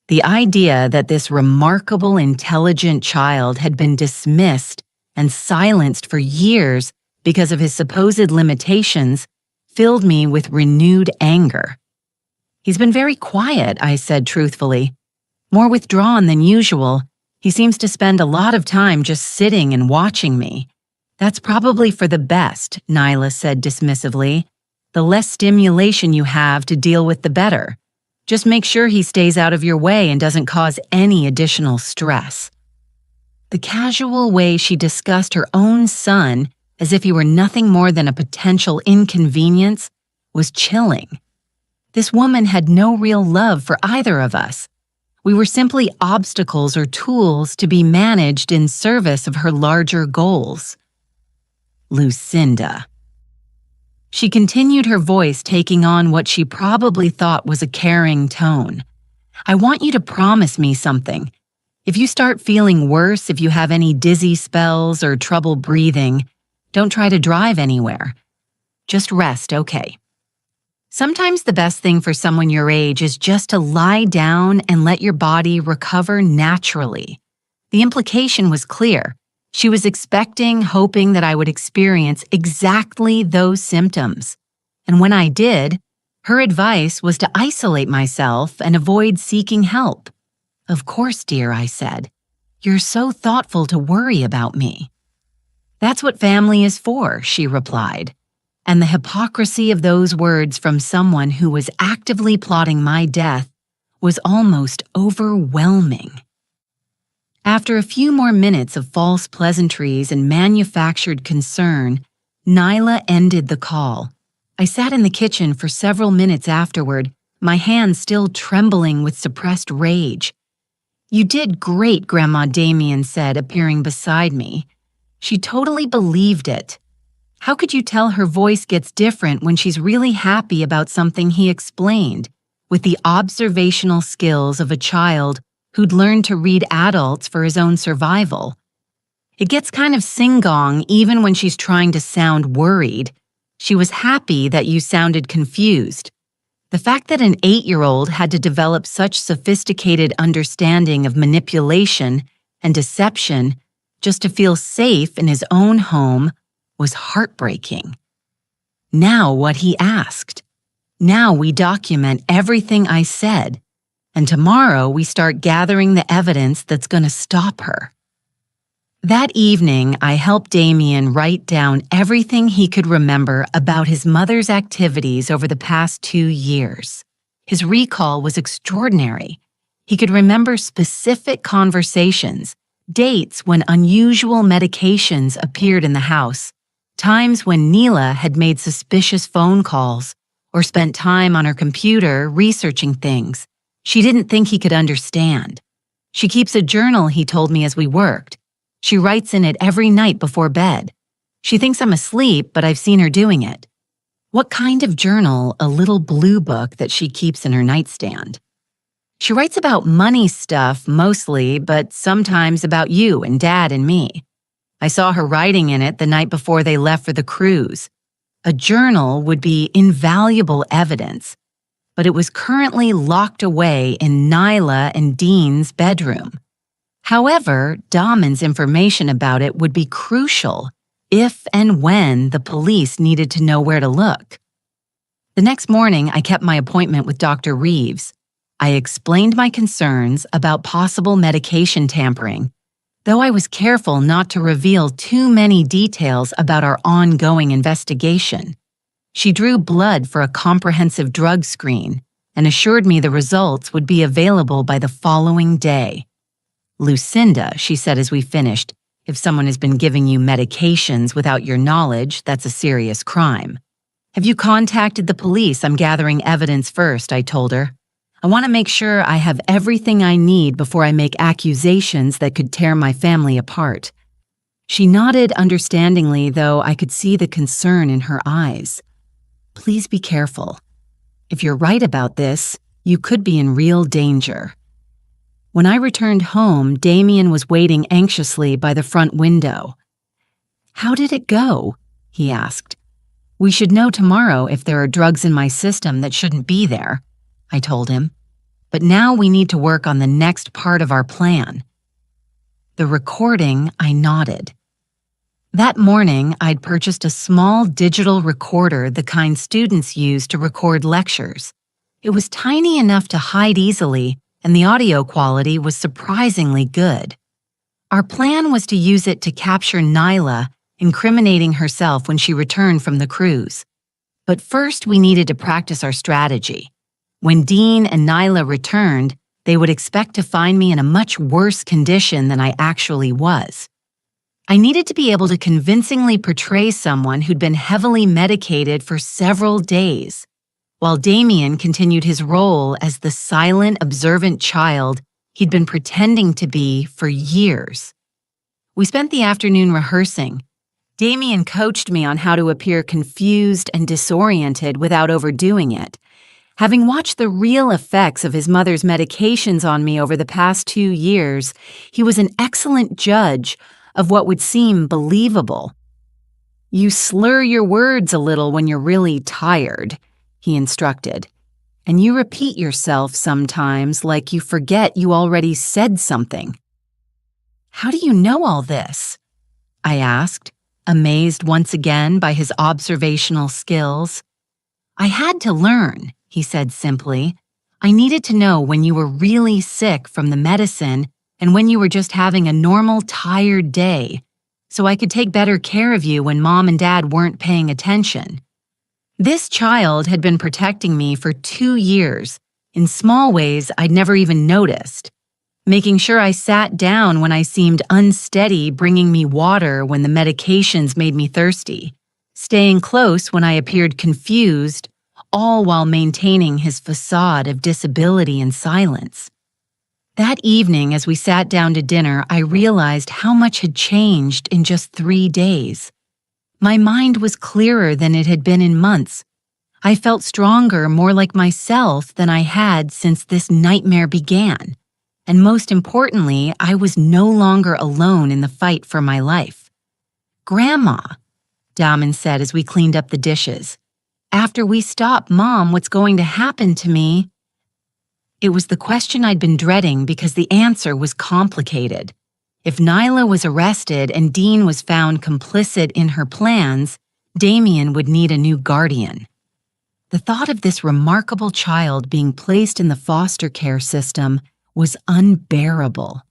The idea that this remarkable, intelligent child had been dismissed and silenced for years because of his supposed limitations filled me with renewed anger. "He's been very quiet," I said truthfully. "More withdrawn than usual. He seems to spend a lot of time just sitting and watching me." "That's probably for the best," Nyla said dismissively. "The less stimulation you have to deal with, the better. Just make sure he stays out of your way and doesn't cause any additional stress." The casual way she discussed her own son as if he were nothing more than a potential inconvenience was chilling. This woman had no real love for either of us. We were simply obstacles or tools to be managed in service of her larger goals. "Lucinda." She continued, her voice taking on what she probably thought was a caring tone. "I want you to promise me something. If you start feeling worse, if you have any dizzy spells or trouble breathing, don't try to drive anywhere. Just rest, okay? Sometimes the best thing for someone your age is just to lie down and let your body recover naturally." The implication was clear. She was expecting, hoping that I would experience exactly those symptoms. And when I did, her advice was to isolate myself and avoid seeking help. "Of course, dear," I said. "You're so thoughtful to worry about me." "That's what family is for," she replied. And the hypocrisy of those words from someone who was actively plotting my death was almost overwhelming. After a few more minutes of false pleasantries and manufactured concern, Nyla ended the call. I sat in the kitchen for several minutes afterward, my hands still trembling with suppressed rage. "You did great," Grandma Damien said, appearing beside me. She totally believed it. How could you tell her voice gets different when she's really happy about something, he explained, with the observational skills of a child who'd learned to read adults for his own survival. It gets kind of sing-gong even when she's trying to sound worried. She was happy that you sounded confused. The fact that an 8-year-old had to develop such sophisticated understanding of manipulation and deception just to feel safe in his own home was heartbreaking. Now what he asked. Now we document everything I said, and tomorrow we start gathering the evidence that's going to stop her. That evening, I helped Damien write down everything he could remember about his mother's activities over the past 2 years. His recall was extraordinary. He could remember specific conversations, dates when unusual medications appeared in the house, times when Neela had made suspicious phone calls or spent time on her computer researching things she didn't think he could understand. She keeps a journal, he told me as we worked. She writes in it every night before bed. She thinks I'm asleep, but I've seen her doing it. What kind of journal? A little blue book that she keeps in her nightstand. She writes about money stuff mostly, but sometimes about you and Dad and me. I saw her writing in it the night before they left for the cruise. A journal would be invaluable evidence, but it was currently locked away in Nyla and Dean's bedroom. However, Damon's information about it would be crucial if and when the police needed to know where to look. The next morning, I kept my appointment with Dr. Reeves. I explained my concerns about possible medication tampering, though I was careful not to reveal too many details about our ongoing investigation. She drew blood for a comprehensive drug screen and assured me the results would be available by the following day. "Lucinda," she said as we finished, "if someone has been giving you medications without your knowledge, that's a serious crime." "Have you contacted the police? I'm gathering evidence first," I told her. "I want to make sure I have everything I need before I make accusations that could tear my family apart." She nodded understandingly, though I could see the concern in her eyes. "Please be careful. If you're right about this, you could be in real danger." When I returned home, Damien was waiting anxiously by the front window. "How did it go?" he asked. "We should know tomorrow if there are drugs in my system that shouldn't be there," I told him. "But now we need to work on the next part of our plan." The recording, I nodded. That morning, I'd purchased a small digital recorder, the kind students use to record lectures. It was tiny enough to hide easily, and the audio quality was surprisingly good. Our plan was to use it to capture Nyla incriminating herself when she returned from the cruise. But first, we needed to practice our strategy. When Dean and Nyla returned, they would expect to find me in a much worse condition than I actually was. I needed to be able to convincingly portray someone who'd been heavily medicated for several days, while Damien continued his role as the silent, observant child he'd been pretending to be for years. We spent the afternoon rehearsing. Damien coached me on how to appear confused and disoriented without overdoing it. Having watched the real effects of his mother's medications on me over the past 2 years, he was an excellent judge of what would seem believable. "You slur your words a little when you're really tired," he instructed. "And you repeat yourself sometimes like you forget you already said something." "How do you know all this?" I asked, amazed once again by his observational skills. "I had to learn," he said simply. "I needed to know when you were really sick from the medicine and when you were just having a normal, tired day, so I could take better care of you when Mom and Dad weren't paying attention." This child had been protecting me for 2 years, in small ways I'd never even noticed. Making sure I sat down when I seemed unsteady, bringing me water when the medications made me thirsty, staying close when I appeared confused, all while maintaining his facade of disability and silence. That evening, as we sat down to dinner, I realized how much had changed in just 3 days. My mind was clearer than it had been in months. I felt stronger, more like myself than I had since this nightmare began. And most importantly, I was no longer alone in the fight for my life. "Grandma," Damon said as we cleaned up the dishes, "after we stop Mom, what's going to happen to me?" It was the question I'd been dreading because the answer was complicated. If Nyla was arrested and Dean was found complicit in her plans, Damien would need a new guardian. The thought of this remarkable child being placed in the foster care system was unbearable.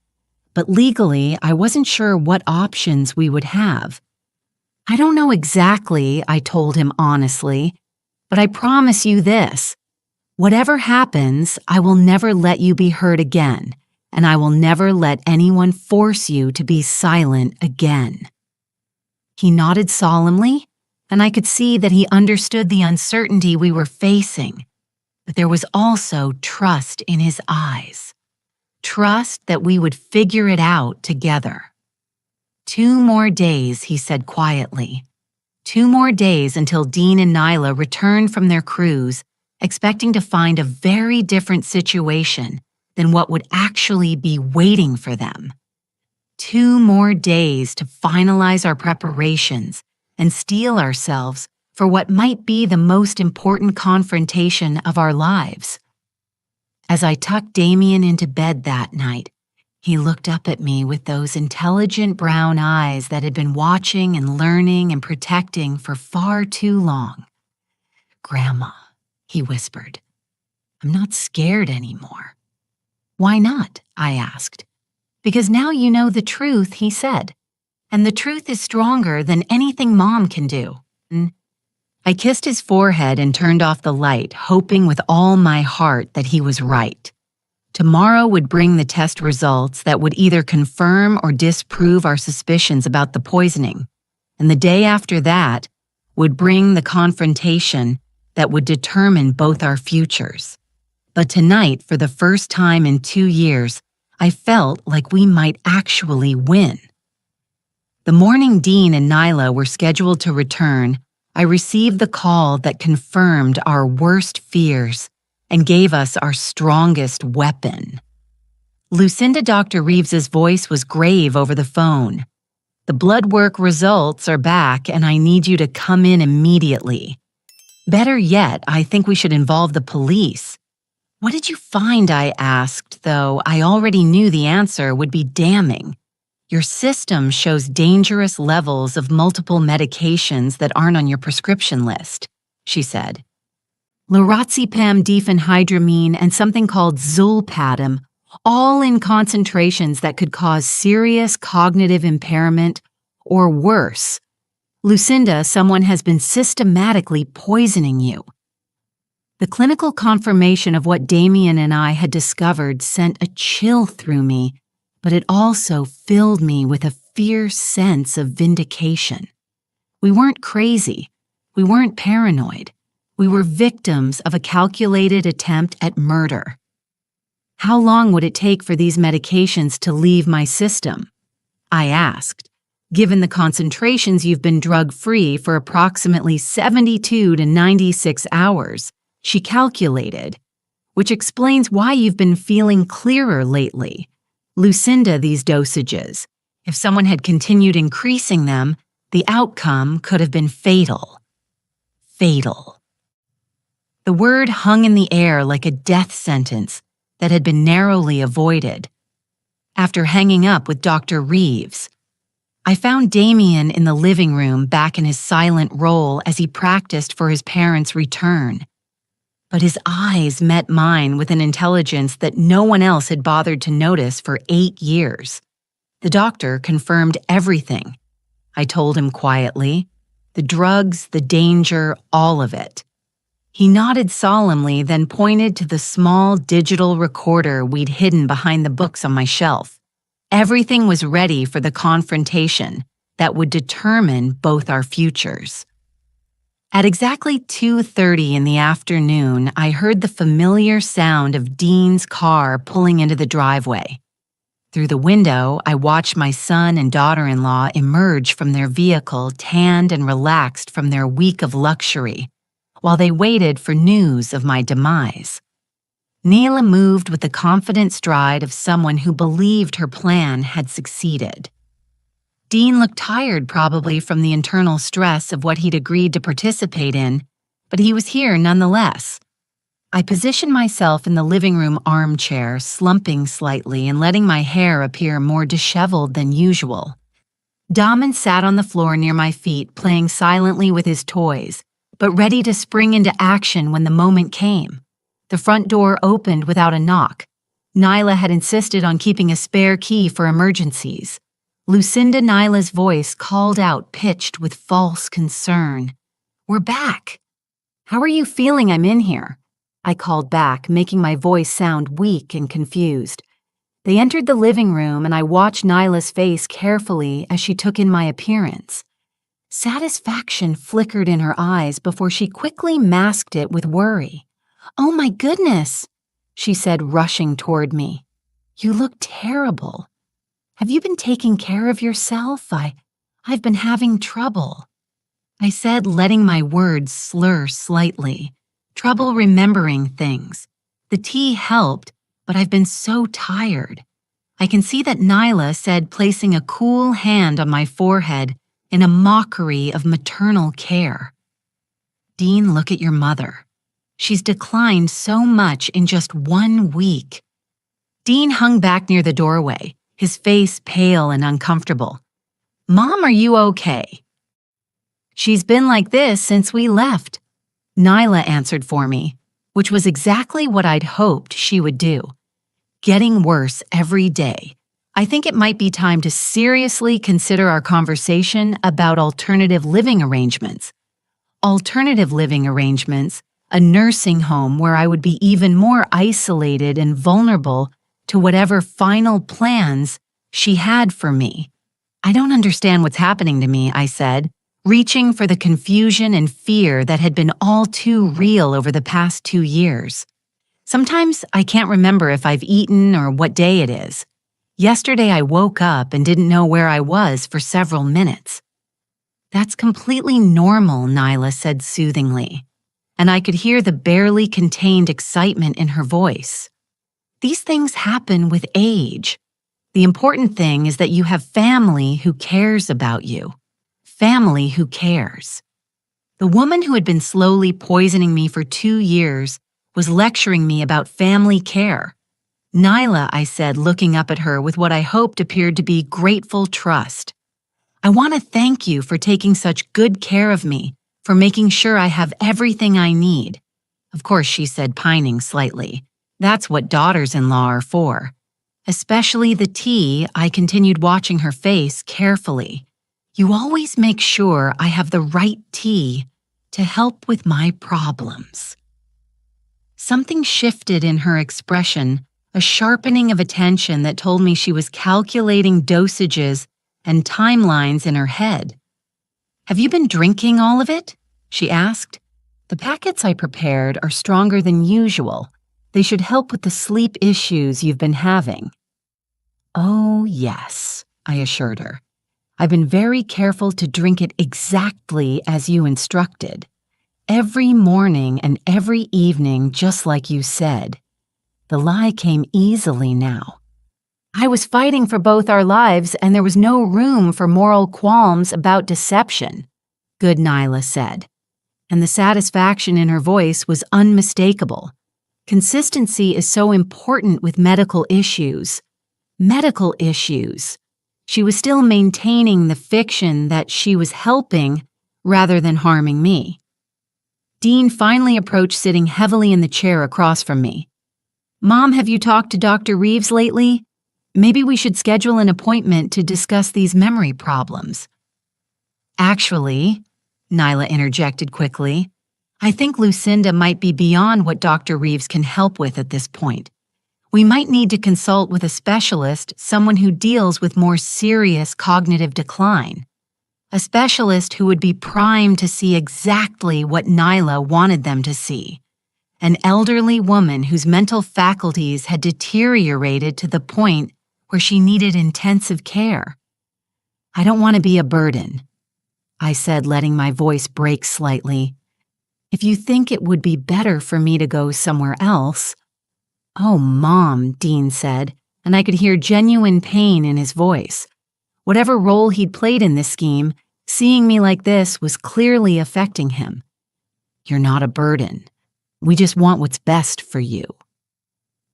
But legally, I wasn't sure what options we would have. "I don't know exactly," I told him honestly, "but I promise you this. Whatever happens, I will never let you be hurt again, and I will never let anyone force you to be silent again." He nodded solemnly, and I could see that he understood the uncertainty we were facing. But there was also trust in his eyes. Trust that we would figure it out together. 2 more days, he said quietly. 2 more days until Dean and Nyla returned from their cruise, expecting to find a very different situation than what would actually be waiting for them. 2 more days to finalize our preparations and steel ourselves for what might be the most important confrontation of our lives. As I tucked Damien into bed that night, he looked up at me with those intelligent brown eyes that had been watching and learning and protecting for far too long. "Grandma," he whispered, "I'm not scared anymore." "Why not?" I asked. "Because now you know the truth," he said. "And the truth is stronger than anything Mom can do." I kissed his forehead and turned off the light, hoping with all my heart that he was right. Tomorrow would bring the test results that would either confirm or disprove our suspicions about the poisoning, and the day after that would bring the confrontation that would determine both our futures. But tonight, for the first time in 2 years, I felt like we might actually win. The morning Dean and Nyla were scheduled to return, I received the call that confirmed our worst fears and gave us our strongest weapon. Lucinda Dr. Reeves's voice was grave over the phone. "The blood work results are back and I need you to come in immediately. Better yet, I think we should involve the police." "What did you find?" I asked, though I already knew the answer would be damning. "Your system shows dangerous levels of multiple medications that aren't on your prescription list," she said. "Lorazepam diphenhydramine and something called Zulpadam, all in concentrations that could cause serious cognitive impairment or worse. Lucinda, someone has been systematically poisoning you." The clinical confirmation of what Damien and I had discovered sent a chill through me, but it also filled me with a fierce sense of vindication. We weren't crazy. We weren't paranoid. We were victims of a calculated attempt at murder. "How long would it take for these medications to leave my system?" I asked. "Given the concentrations, you've been drug-free for approximately 72 to 96 hours, she calculated, which explains why you've been feeling clearer lately. Lucinda, these dosages. If someone had continued increasing them, the outcome could have been fatal." Fatal. The word hung in the air like a death sentence that had been narrowly avoided. After hanging up with Dr. Reeves, I found Damien in the living room back in his silent role as he practiced for his parents' return. But his eyes met mine with an intelligence that no one else had bothered to notice for 8 years. The doctor confirmed everything. I told him quietly. The drugs, the danger, all of it. He nodded solemnly, then pointed to the small digital recorder we'd hidden behind the books on my shelf. Everything was ready for the confrontation that would determine both our futures. At exactly 2:30 in the afternoon, I heard the familiar sound of Dean's car pulling into the driveway. Through the window, I watched my son and daughter-in-law emerge from their vehicle, tanned and relaxed from their week of luxury, while they waited for news of my demise. Neela moved with the confident stride of someone who believed her plan had succeeded. Dean looked tired, probably from the internal stress of what he'd agreed to participate in, but he was here nonetheless. I positioned myself in the living room armchair, slumping slightly and letting my hair appear more disheveled than usual. Daman sat on the floor near my feet, playing silently with his toys, but ready to spring into action when the moment came. The front door opened without a knock. Nyla had insisted on keeping a spare key for emergencies. Lucinda Nyla's voice called out, pitched with false concern. "We're back." "How are you feeling I'm in here?" I called back, making my voice sound weak and confused. They entered the living room and I watched Nyla's face carefully as she took in my appearance. Satisfaction flickered in her eyes before she quickly masked it with worry. "Oh my goodness," she said, rushing toward me. "You look terrible. Have you been taking care of yourself? I've been having trouble," I said, letting my words slur slightly. Trouble remembering things. The tea helped, but I've been so tired. I can see that Nyla said, placing a cool hand on my forehead in a mockery of maternal care. "Dean, look at your mother. She's declined so much in just 1 week." Dean hung back near the doorway, his face pale and uncomfortable. "Mom, are you okay?" "She's been like this since we left," Nyla answered for me, which was exactly what I'd hoped she would do. Getting worse every day. I think it might be time to seriously consider our conversation about alternative living arrangements. Alternative living arrangements, a nursing home where I would be even more isolated and vulnerable to whatever final plans she had for me. "I don't understand what's happening to me," I said, reaching for the confusion and fear that had been all too real over the past 2 years. Sometimes I can't remember if I've eaten or what day it is. Yesterday I woke up and didn't know where I was for several minutes. "That's completely normal," Nyla said soothingly, and I could hear the barely contained excitement in her voice. "These things happen with age. The important thing is that you have family who cares about you. Family who cares." The woman who had been slowly poisoning me for 2 years was lecturing me about family care. "Nyla," I said, looking up at her with what I hoped appeared to be grateful trust. "I want to thank you for taking such good care of me, for making sure I have everything I need." "Of course," she said, pining slightly. "That's what daughters-in-law are for." Especially the tea, I continued watching her face carefully. "You always make sure I have the right tea to help with my problems." Something shifted in her expression, a sharpening of attention that told me she was calculating dosages and timelines in her head. "Have you been drinking all of it?" she asked. "The packets I prepared are stronger than usual. They should help with the sleep issues you've been having." "Oh, yes," I assured her. "I've been very careful to drink it exactly as you instructed. Every morning and every evening, just like you said." The lie came easily now. "I was fighting for both our lives, and there was no room for moral qualms about deception," good Nyla said, and the satisfaction in her voice was unmistakable. Consistency is so important with medical issues. Medical issues. She was still maintaining the fiction that she was helping rather than harming me. Dean finally approached, sitting heavily in the chair across from me. "Mom, have you talked to Dr. Reeves lately? Maybe we should schedule an appointment to discuss these memory problems." "Actually," Nyla interjected quickly, "I think Lucinda might be beyond what Dr. Reeves can help with at this point. We might need to consult with a specialist, someone who deals with more serious cognitive decline." a specialist who would be primed to see exactly what Nyla wanted them to see. An elderly woman whose mental faculties had deteriorated to the point where she needed intensive care. "I don't want to be a burden," I said, letting my voice break slightly. "If you think it would be better for me to go somewhere else—" "Oh, Mom," Dean said, and I could hear genuine pain in his voice. Whatever role he'd played in this scheme, seeing me like this was clearly affecting him. "You're not a burden. We just want what's best for you."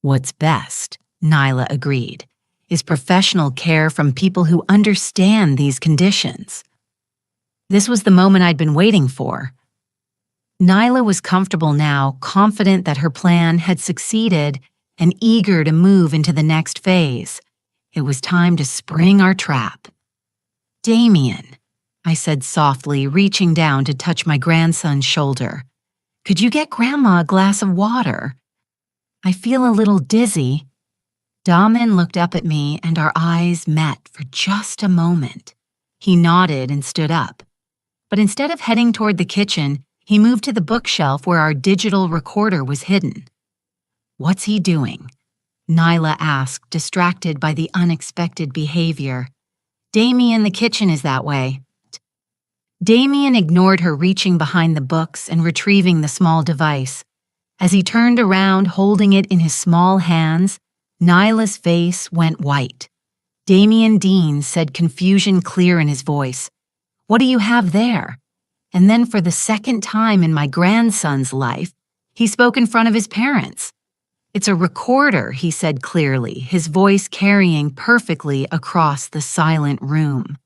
"What's best," Nyla agreed, "is professional care from people who understand these conditions." This was the moment I'd been waiting for. Nyla was comfortable now, confident that her plan had succeeded and eager to move into the next phase. It was time to spring our trap. "Damien," I said softly, reaching down to touch my grandson's shoulder, "could you get Grandma a glass of water? I feel a little dizzy." Damien looked up at me and our eyes met for just a moment. He nodded and stood up. But instead of heading toward the kitchen, he moved to the bookshelf where our digital recorder was hidden. "What's he doing?" Nyla asked, distracted by the unexpected behavior. "Damien, the kitchen is that way." Damien ignored her reaching behind the books and retrieving the small device. As he turned around, holding it in his small hands, Nyla's face went white. Damien Dean said, confusion clear in his voice, "What do you have there?" And then for the second time in my grandson's life, he spoke in front of his parents. "It's a recorder," he said clearly, his voice carrying perfectly across the silent room.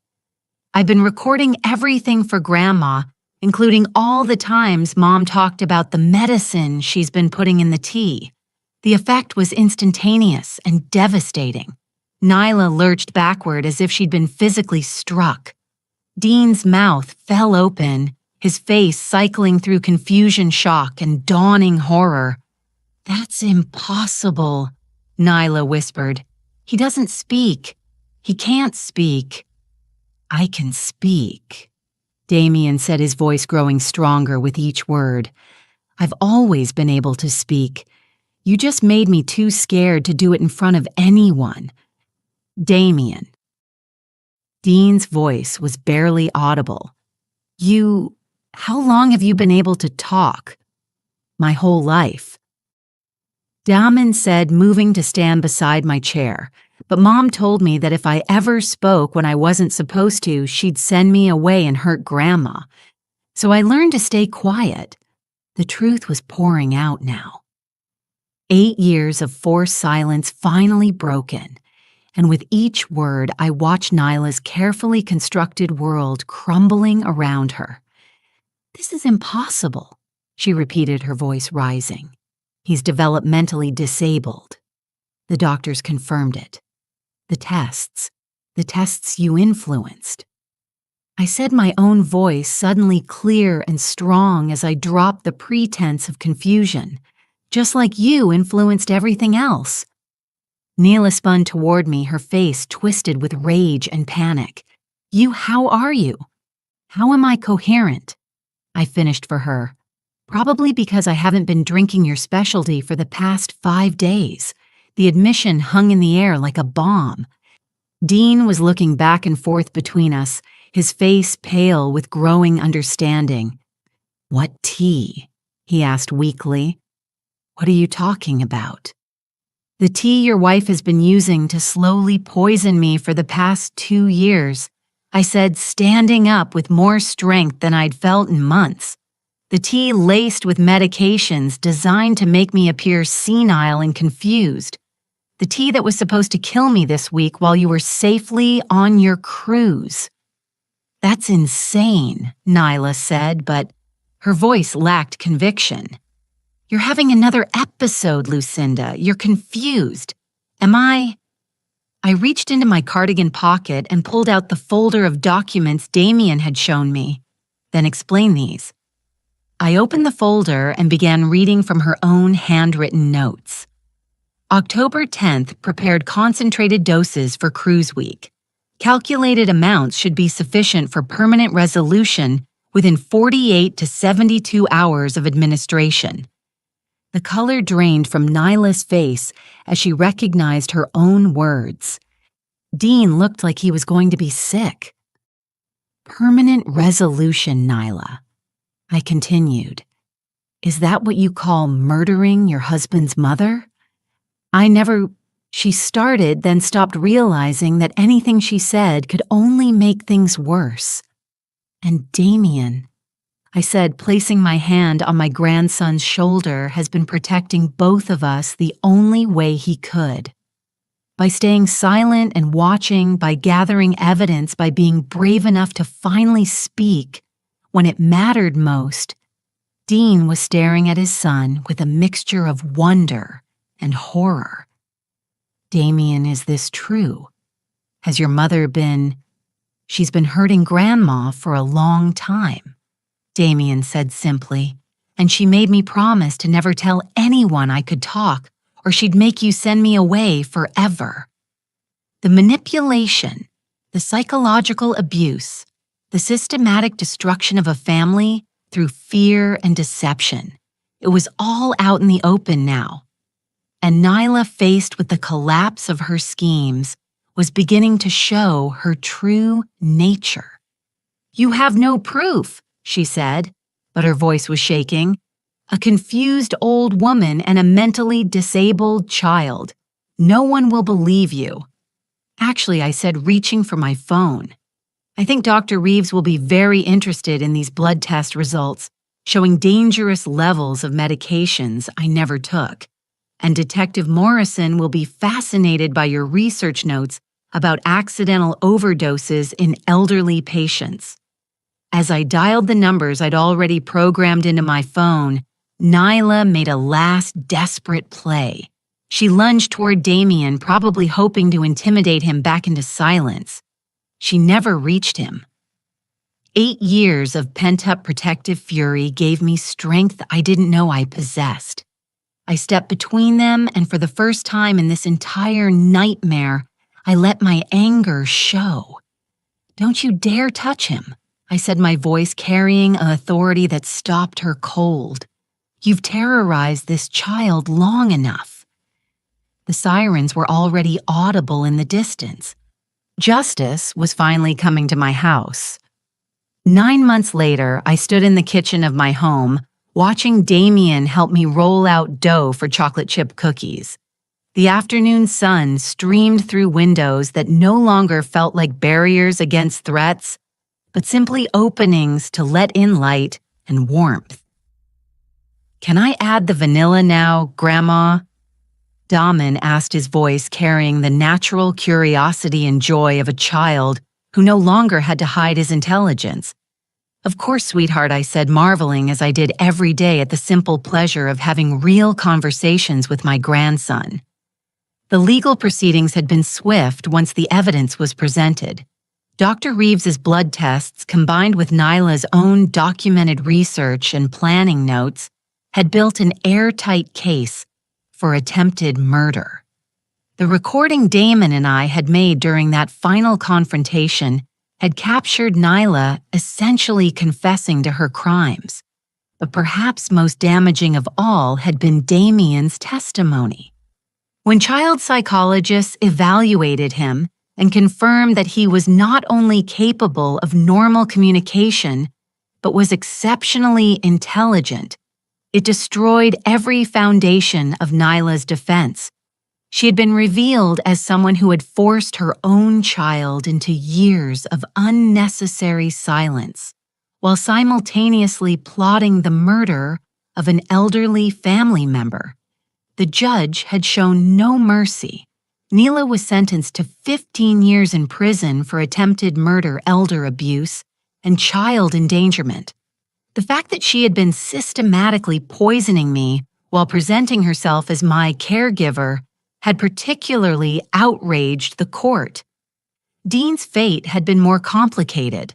"I've been recording everything for Grandma, including all the times Mom talked about the medicine she's been putting in the tea." The effect was instantaneous and devastating. Nyla lurched backward as if she'd been physically struck. Dean's mouth fell open, his face cycling through confusion, shock, and dawning horror. "That's impossible," Nyla whispered. "He doesn't speak. He can't speak." "I can speak," Damien said, his voice growing stronger with each word. "I've always been able to speak. You just made me too scared to do it in front of anyone." "Damien." Dean's voice was barely audible. How long have you been able to talk?" "My whole life." Damien said, moving to stand beside my chair, but Mom told me that if I ever spoke when I wasn't supposed to, she'd send me away and hurt Grandma. So I learned to stay quiet. The truth was pouring out now. 8 years of forced silence finally broken, and with each word I watched Nyla's carefully constructed world crumbling around her. "This is impossible," she repeated, her voice rising. "He's developmentally disabled. The doctors confirmed it. The tests you influenced." I said, my own voice suddenly clear and strong as I dropped the pretense of confusion. "Just like you influenced everything else." Nyla spun toward me, her face twisted with rage and panic. How are you? How am I coherent?" I finished for her. "Probably because I haven't been drinking your specialty for the past 5 days. The admission hung in the air like a bomb." Dean was looking back and forth between us, his face pale with growing understanding. "What tea?" he asked weakly. "What are you talking about?" "The tea your wife has been using to slowly poison me for the past 2 years," I said, standing up with more strength than I'd felt in months. "The tea laced with medications designed to make me appear senile and confused. The tea that was supposed to kill me this week while you were safely on your cruise." "That's insane," Nyla said, but her voice lacked conviction. "You're having another episode, Lucinda. You're confused. Am I?" I reached into my cardigan pocket and pulled out the folder of documents Damien had shown me. "Then explain these." I opened the folder and began reading from her own handwritten notes. October 10th prepared concentrated doses for cruise week. Calculated amounts should be sufficient for permanent resolution within 48 to 72 hours of administration. The color drained from Nyla's face as she recognized her own words. Dean looked like he was going to be sick. Permanent resolution, Nyla. I continued. Is that what you call murdering your husband's mother? She started, then stopped realizing that anything she said could only make things worse. And Damien, I said, placing my hand on my grandson's shoulder, has been protecting both of us the only way he could. By staying silent and watching, by gathering evidence, by being brave enough to finally speak when it mattered most, Dean was staring at his son with a mixture of wonder and horror. Damien, is this true? Has your mother been... She's been hurting Grandma for a long time, Damien said simply, and she made me promise to never tell anyone I could talk, or she'd make you send me away forever. The manipulation, the psychological abuse, the systematic destruction of a family through fear and deception. It was all out in the open now. And Nyla, faced with the collapse of her schemes, was beginning to show her true nature. You have no proof, she said, but her voice was shaking. A confused old woman and a mentally disabled child. No one will believe you. Actually, I said, reaching for my phone. I think Dr. Reeves will be very interested in these blood test results, showing dangerous levels of medications I never took. And Detective Morrison will be fascinated by your research notes about accidental overdoses in elderly patients. As I dialed the numbers I'd already programmed into my phone, Nyla made a last desperate play. She lunged toward Damien, probably hoping to intimidate him back into silence. She never reached him. 8 years of pent-up protective fury gave me strength I didn't know I possessed. I stepped between them, and for the first time in this entire nightmare, I let my anger show. Don't you dare touch him, I said, my voice carrying an authority that stopped her cold. You've terrorized this child long enough. The sirens were already audible in the distance. Justice was finally coming to my house. 9 months later, I stood in the kitchen of my home, watching Damien help me roll out dough for chocolate chip cookies. The afternoon sun streamed through windows that no longer felt like barriers against threats, but simply openings to let in light and warmth. Can I add the vanilla now, Grandma? Daman asked, his voice carrying the natural curiosity and joy of a child who no longer had to hide his intelligence. Of course, sweetheart, I said, marveling as I did every day at the simple pleasure of having real conversations with my grandson. The legal proceedings had been swift once the evidence was presented. Dr. Reeves's blood tests, combined with Nyla's own documented research and planning notes, had built an airtight case for attempted murder. The recording Damon and I had made during that final confrontation had captured Nyla essentially confessing to her crimes. But perhaps most damaging of all had been Damien's testimony. When child psychologists evaluated him and confirmed that he was not only capable of normal communication, but was exceptionally intelligent, it destroyed every foundation of Nyla's defense. She had been revealed as someone who had forced her own child into years of unnecessary silence, while simultaneously plotting the murder of an elderly family member. The judge had shown no mercy. Nyla was sentenced to 15 years in prison for attempted murder, elder abuse, and child endangerment. The fact that she had been systematically poisoning me while presenting herself as my caregiver had particularly outraged the court. Dean's fate had been more complicated.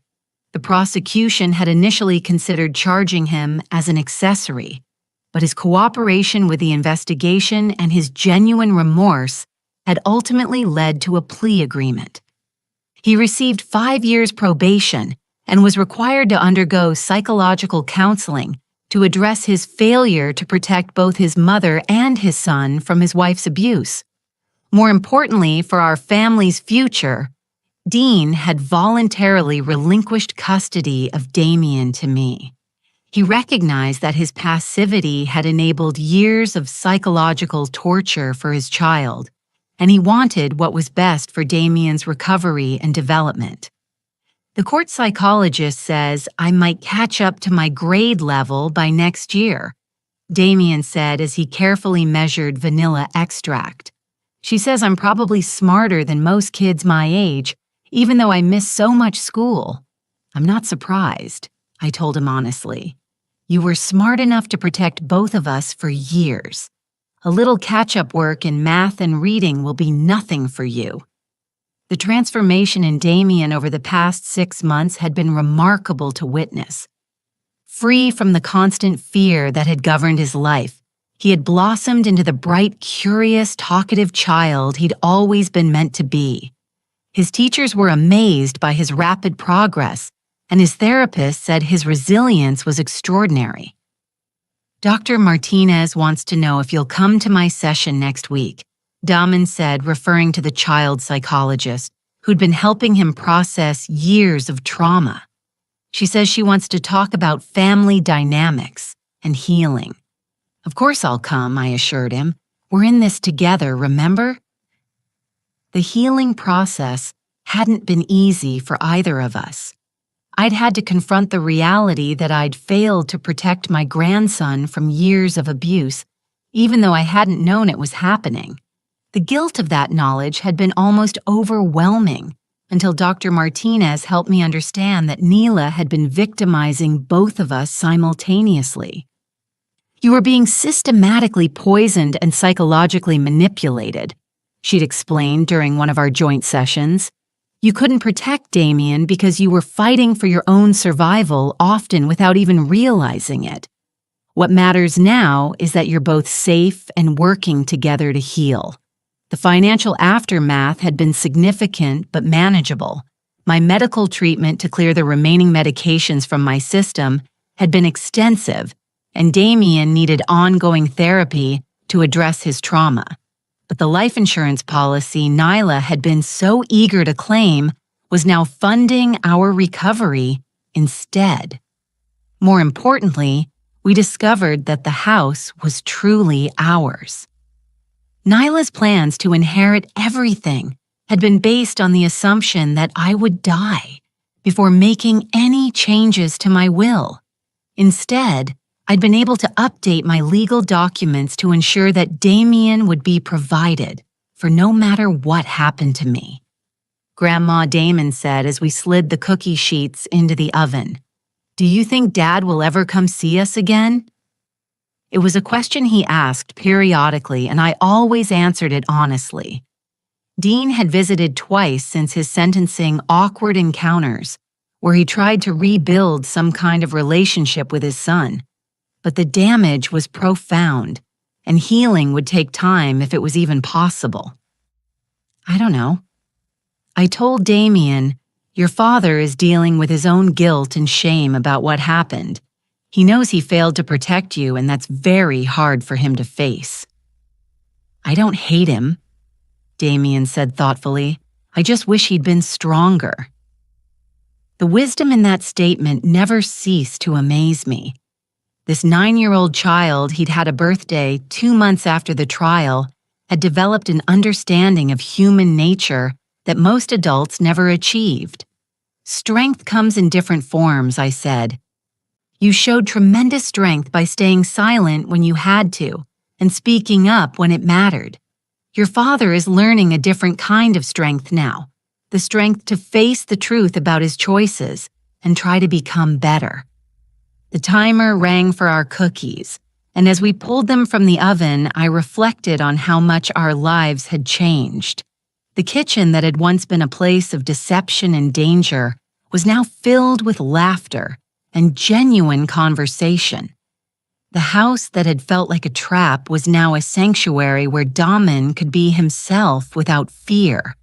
The prosecution had initially considered charging him as an accessory, but his cooperation with the investigation and his genuine remorse had ultimately led to a plea agreement. He received 5 years probation and was required to undergo psychological counseling to address his failure to protect both his mother and his son from his wife's abuse. More importantly, for our family's future, Dean had voluntarily relinquished custody of Damien to me. He recognized that his passivity had enabled years of psychological torture for his child, and he wanted what was best for Damien's recovery and development. The court psychologist says I might catch up to my grade level by next year, Damien said as he carefully measured vanilla extract. She says I'm probably smarter than most kids my age, even though I miss so much school. I'm not surprised, I told him honestly. You were smart enough to protect both of us for years. A little catch-up work in math and reading will be nothing for you. The transformation in Damien over the past 6 months had been remarkable to witness. Free from the constant fear that had governed his life, he had blossomed into the bright, curious, talkative child he'd always been meant to be. His teachers were amazed by his rapid progress, and his therapist said his resilience was extraordinary. Dr. Martinez wants to know if you'll come to my session next week, Daman said, referring to the child psychologist, who'd been helping him process years of trauma. She says she wants to talk about family dynamics and healing. Of course I'll come, I assured him. We're in this together, remember? The healing process hadn't been easy for either of us. I'd had to confront the reality that I'd failed to protect my grandson from years of abuse, even though I hadn't known it was happening. The guilt of that knowledge had been almost overwhelming until Dr. Martinez helped me understand that Neela had been victimizing both of us simultaneously. You were being systematically poisoned and psychologically manipulated, she'd explained during one of our joint sessions. You couldn't protect Damien because you were fighting for your own survival, often without even realizing it. What matters now is that you're both safe and working together to heal. The financial aftermath had been significant but manageable. My medical treatment to clear the remaining medications from my system had been extensive, and Damien needed ongoing therapy to address his trauma. But the life insurance policy Nyla had been so eager to claim was now funding our recovery instead. More importantly, we discovered that the house was truly ours. Nyla's plans to inherit everything had been based on the assumption that I would die before making any changes to my will. Instead, I'd been able to update my legal documents to ensure that Damien would be provided for no matter what happened to me. Grandma Damon said as we slid the cookie sheets into the oven, "Do you think Dad will ever come see us again?" It was a question he asked periodically, and I always answered it honestly. Dean had visited twice since his sentencing awkward encounters, where he tried to rebuild some kind of relationship with his son. But the damage was profound, and healing would take time if it was even possible. I don't know. I told Damien, "Your father is dealing with his own guilt and shame about what happened. He knows he failed to protect you, and that's very hard for him to face." "I don't hate him," Damien said thoughtfully. "I just wish he'd been stronger." The wisdom in that statement never ceased to amaze me. This 9-year-old child he'd had a birthday 2 months after the trial had developed an understanding of human nature that most adults never achieved. "Strength comes in different forms," I said. "You showed tremendous strength by staying silent when you had to and speaking up when it mattered. Your father is learning a different kind of strength now, the strength to face the truth about his choices and try to become better." The timer rang for our cookies, and as we pulled them from the oven, I reflected on how much our lives had changed. The kitchen that had once been a place of deception and danger was now filled with laughter and genuine conversation. The house that had felt like a trap was now a sanctuary where Daman could be himself without fear.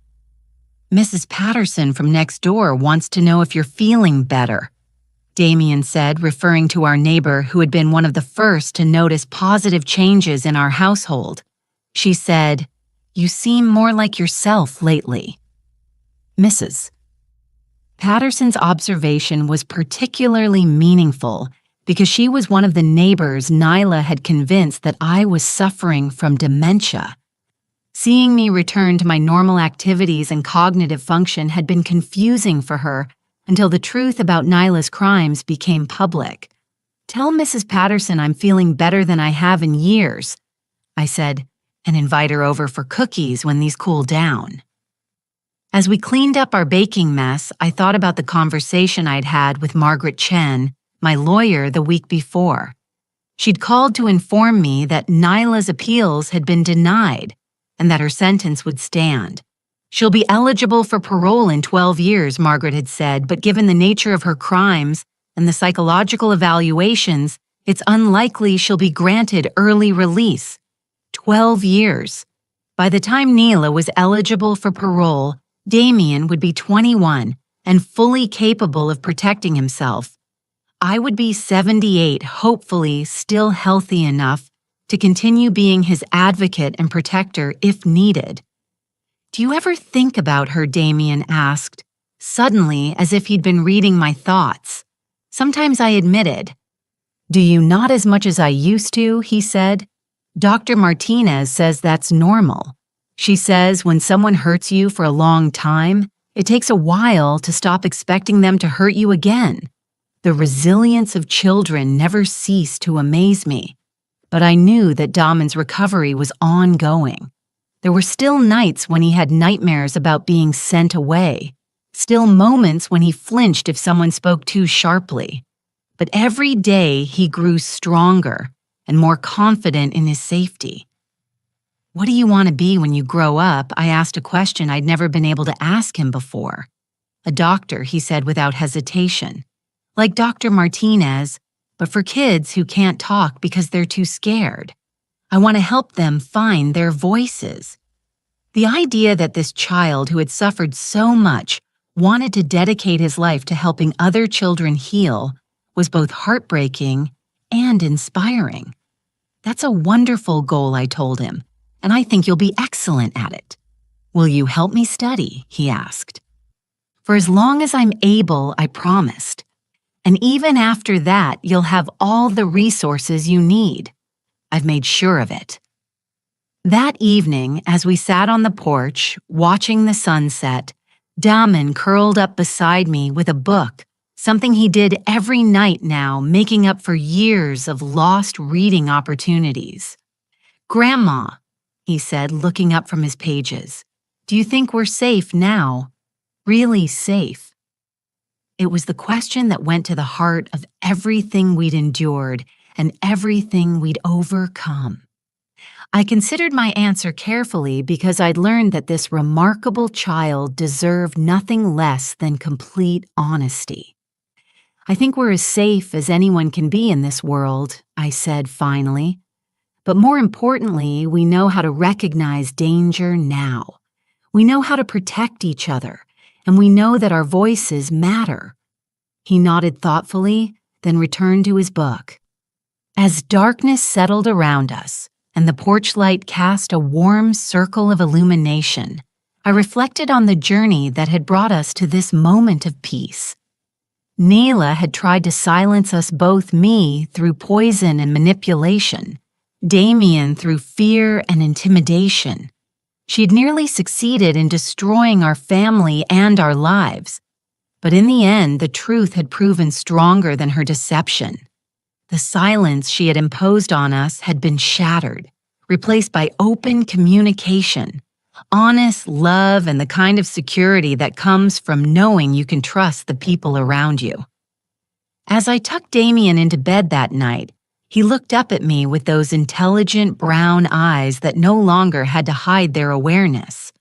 Mrs. Patterson from next door wants to know if you're feeling better, Damien said, referring to our neighbor who had been one of the first to notice positive changes in our household. She said, "You seem more like yourself lately." Mrs. Patterson's observation was particularly meaningful because she was one of the neighbors Nyla had convinced that I was suffering from dementia. Seeing me return to my normal activities and cognitive function had been confusing for her until the truth about Nyla's crimes became public. "Tell Mrs. Patterson I'm feeling better than I have in years," I said, "and invite her over for cookies when these cool down." As we cleaned up our baking mess, I thought about the conversation I'd had with Margaret Chen, my lawyer, the week before. She'd called to inform me that Nyla's appeals had been denied and that her sentence would stand. "She'll be eligible for parole in 12 years, Margaret had said, but given the nature of her crimes and the psychological evaluations, it's unlikely she'll be granted early release. 12 years. By the time Nyla was eligible for parole, Damien would be 21 and fully capable of protecting himself. I would be 78, hopefully still healthy enough to continue being his advocate and protector if needed." "Do you ever think about her?" Damien asked, suddenly as if he'd been reading my thoughts. Sometimes I admitted. "Do you? Not as much as I used to," he said. "Dr. Martinez says that's normal. She says when someone hurts you for a long time, it takes a while to stop expecting them to hurt you again. The resilience of children never ceased to amaze me. But I knew that Damon's recovery was ongoing. There were still nights when he had nightmares about being sent away, still moments when he flinched if someone spoke too sharply. But every day he grew stronger and more confident in his safety." "What do you want to be when you grow up?" I asked a question I'd never been able to ask him before. "A doctor," he said without hesitation. "Like Dr. Martinez, but for kids who can't talk because they're too scared. I want to help them find their voices." The idea that this child who had suffered so much wanted to dedicate his life to helping other children heal was both heartbreaking and inspiring. "That's a wonderful goal," I told him, "and I think you'll be excellent at it." "Will you help me study?" he asked. "For as long as I'm able," I promised. "And even after that, you'll have all the resources you need. I've made sure of it." That evening, as we sat on the porch, watching the sunset, Damon curled up beside me with a book, something he did every night now, making up for years of lost reading opportunities. "Grandma," he said, looking up from his pages, "do you think we're safe now? Really safe?" It was the question that went to the heart of everything we'd endured and everything we'd overcome. I considered my answer carefully because I'd learned that this remarkable child deserved nothing less than complete honesty. "I think we're as safe as anyone can be in this world," I said finally. "But more importantly, we know how to recognize danger now. We know how to protect each other, and we know that our voices matter." He nodded thoughtfully, then returned to his book. As darkness settled around us, and the porch light cast a warm circle of illumination, I reflected on the journey that had brought us to this moment of peace. Nyla had tried to silence us both, me through poison and manipulation, Damien through fear and intimidation. She had nearly succeeded in destroying our family and our lives. But in the end, the truth had proven stronger than her deception. The silence she had imposed on us had been shattered, replaced by open communication, honest love, and the kind of security that comes from knowing you can trust the people around you. As I tucked Damien into bed that night, he looked up at me with those intelligent brown eyes that no longer had to hide their awareness.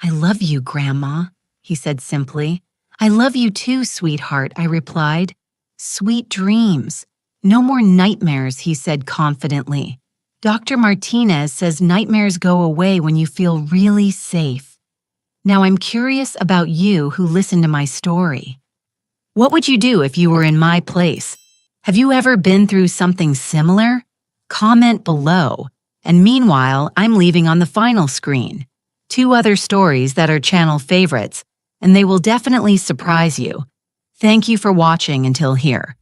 "I love you, Grandma," he said simply. "I love you too, sweetheart," I replied. "Sweet dreams. No more nightmares," he said confidently. "Dr. Martinez says nightmares go away when you feel really safe." Now I'm curious about you who listened to my story. What would you do if you were in my place? Have you ever been through something similar? Comment below. And meanwhile, I'm leaving on the final screen 2 other stories that are channel favorites, and they will definitely surprise you. Thank you for watching until here.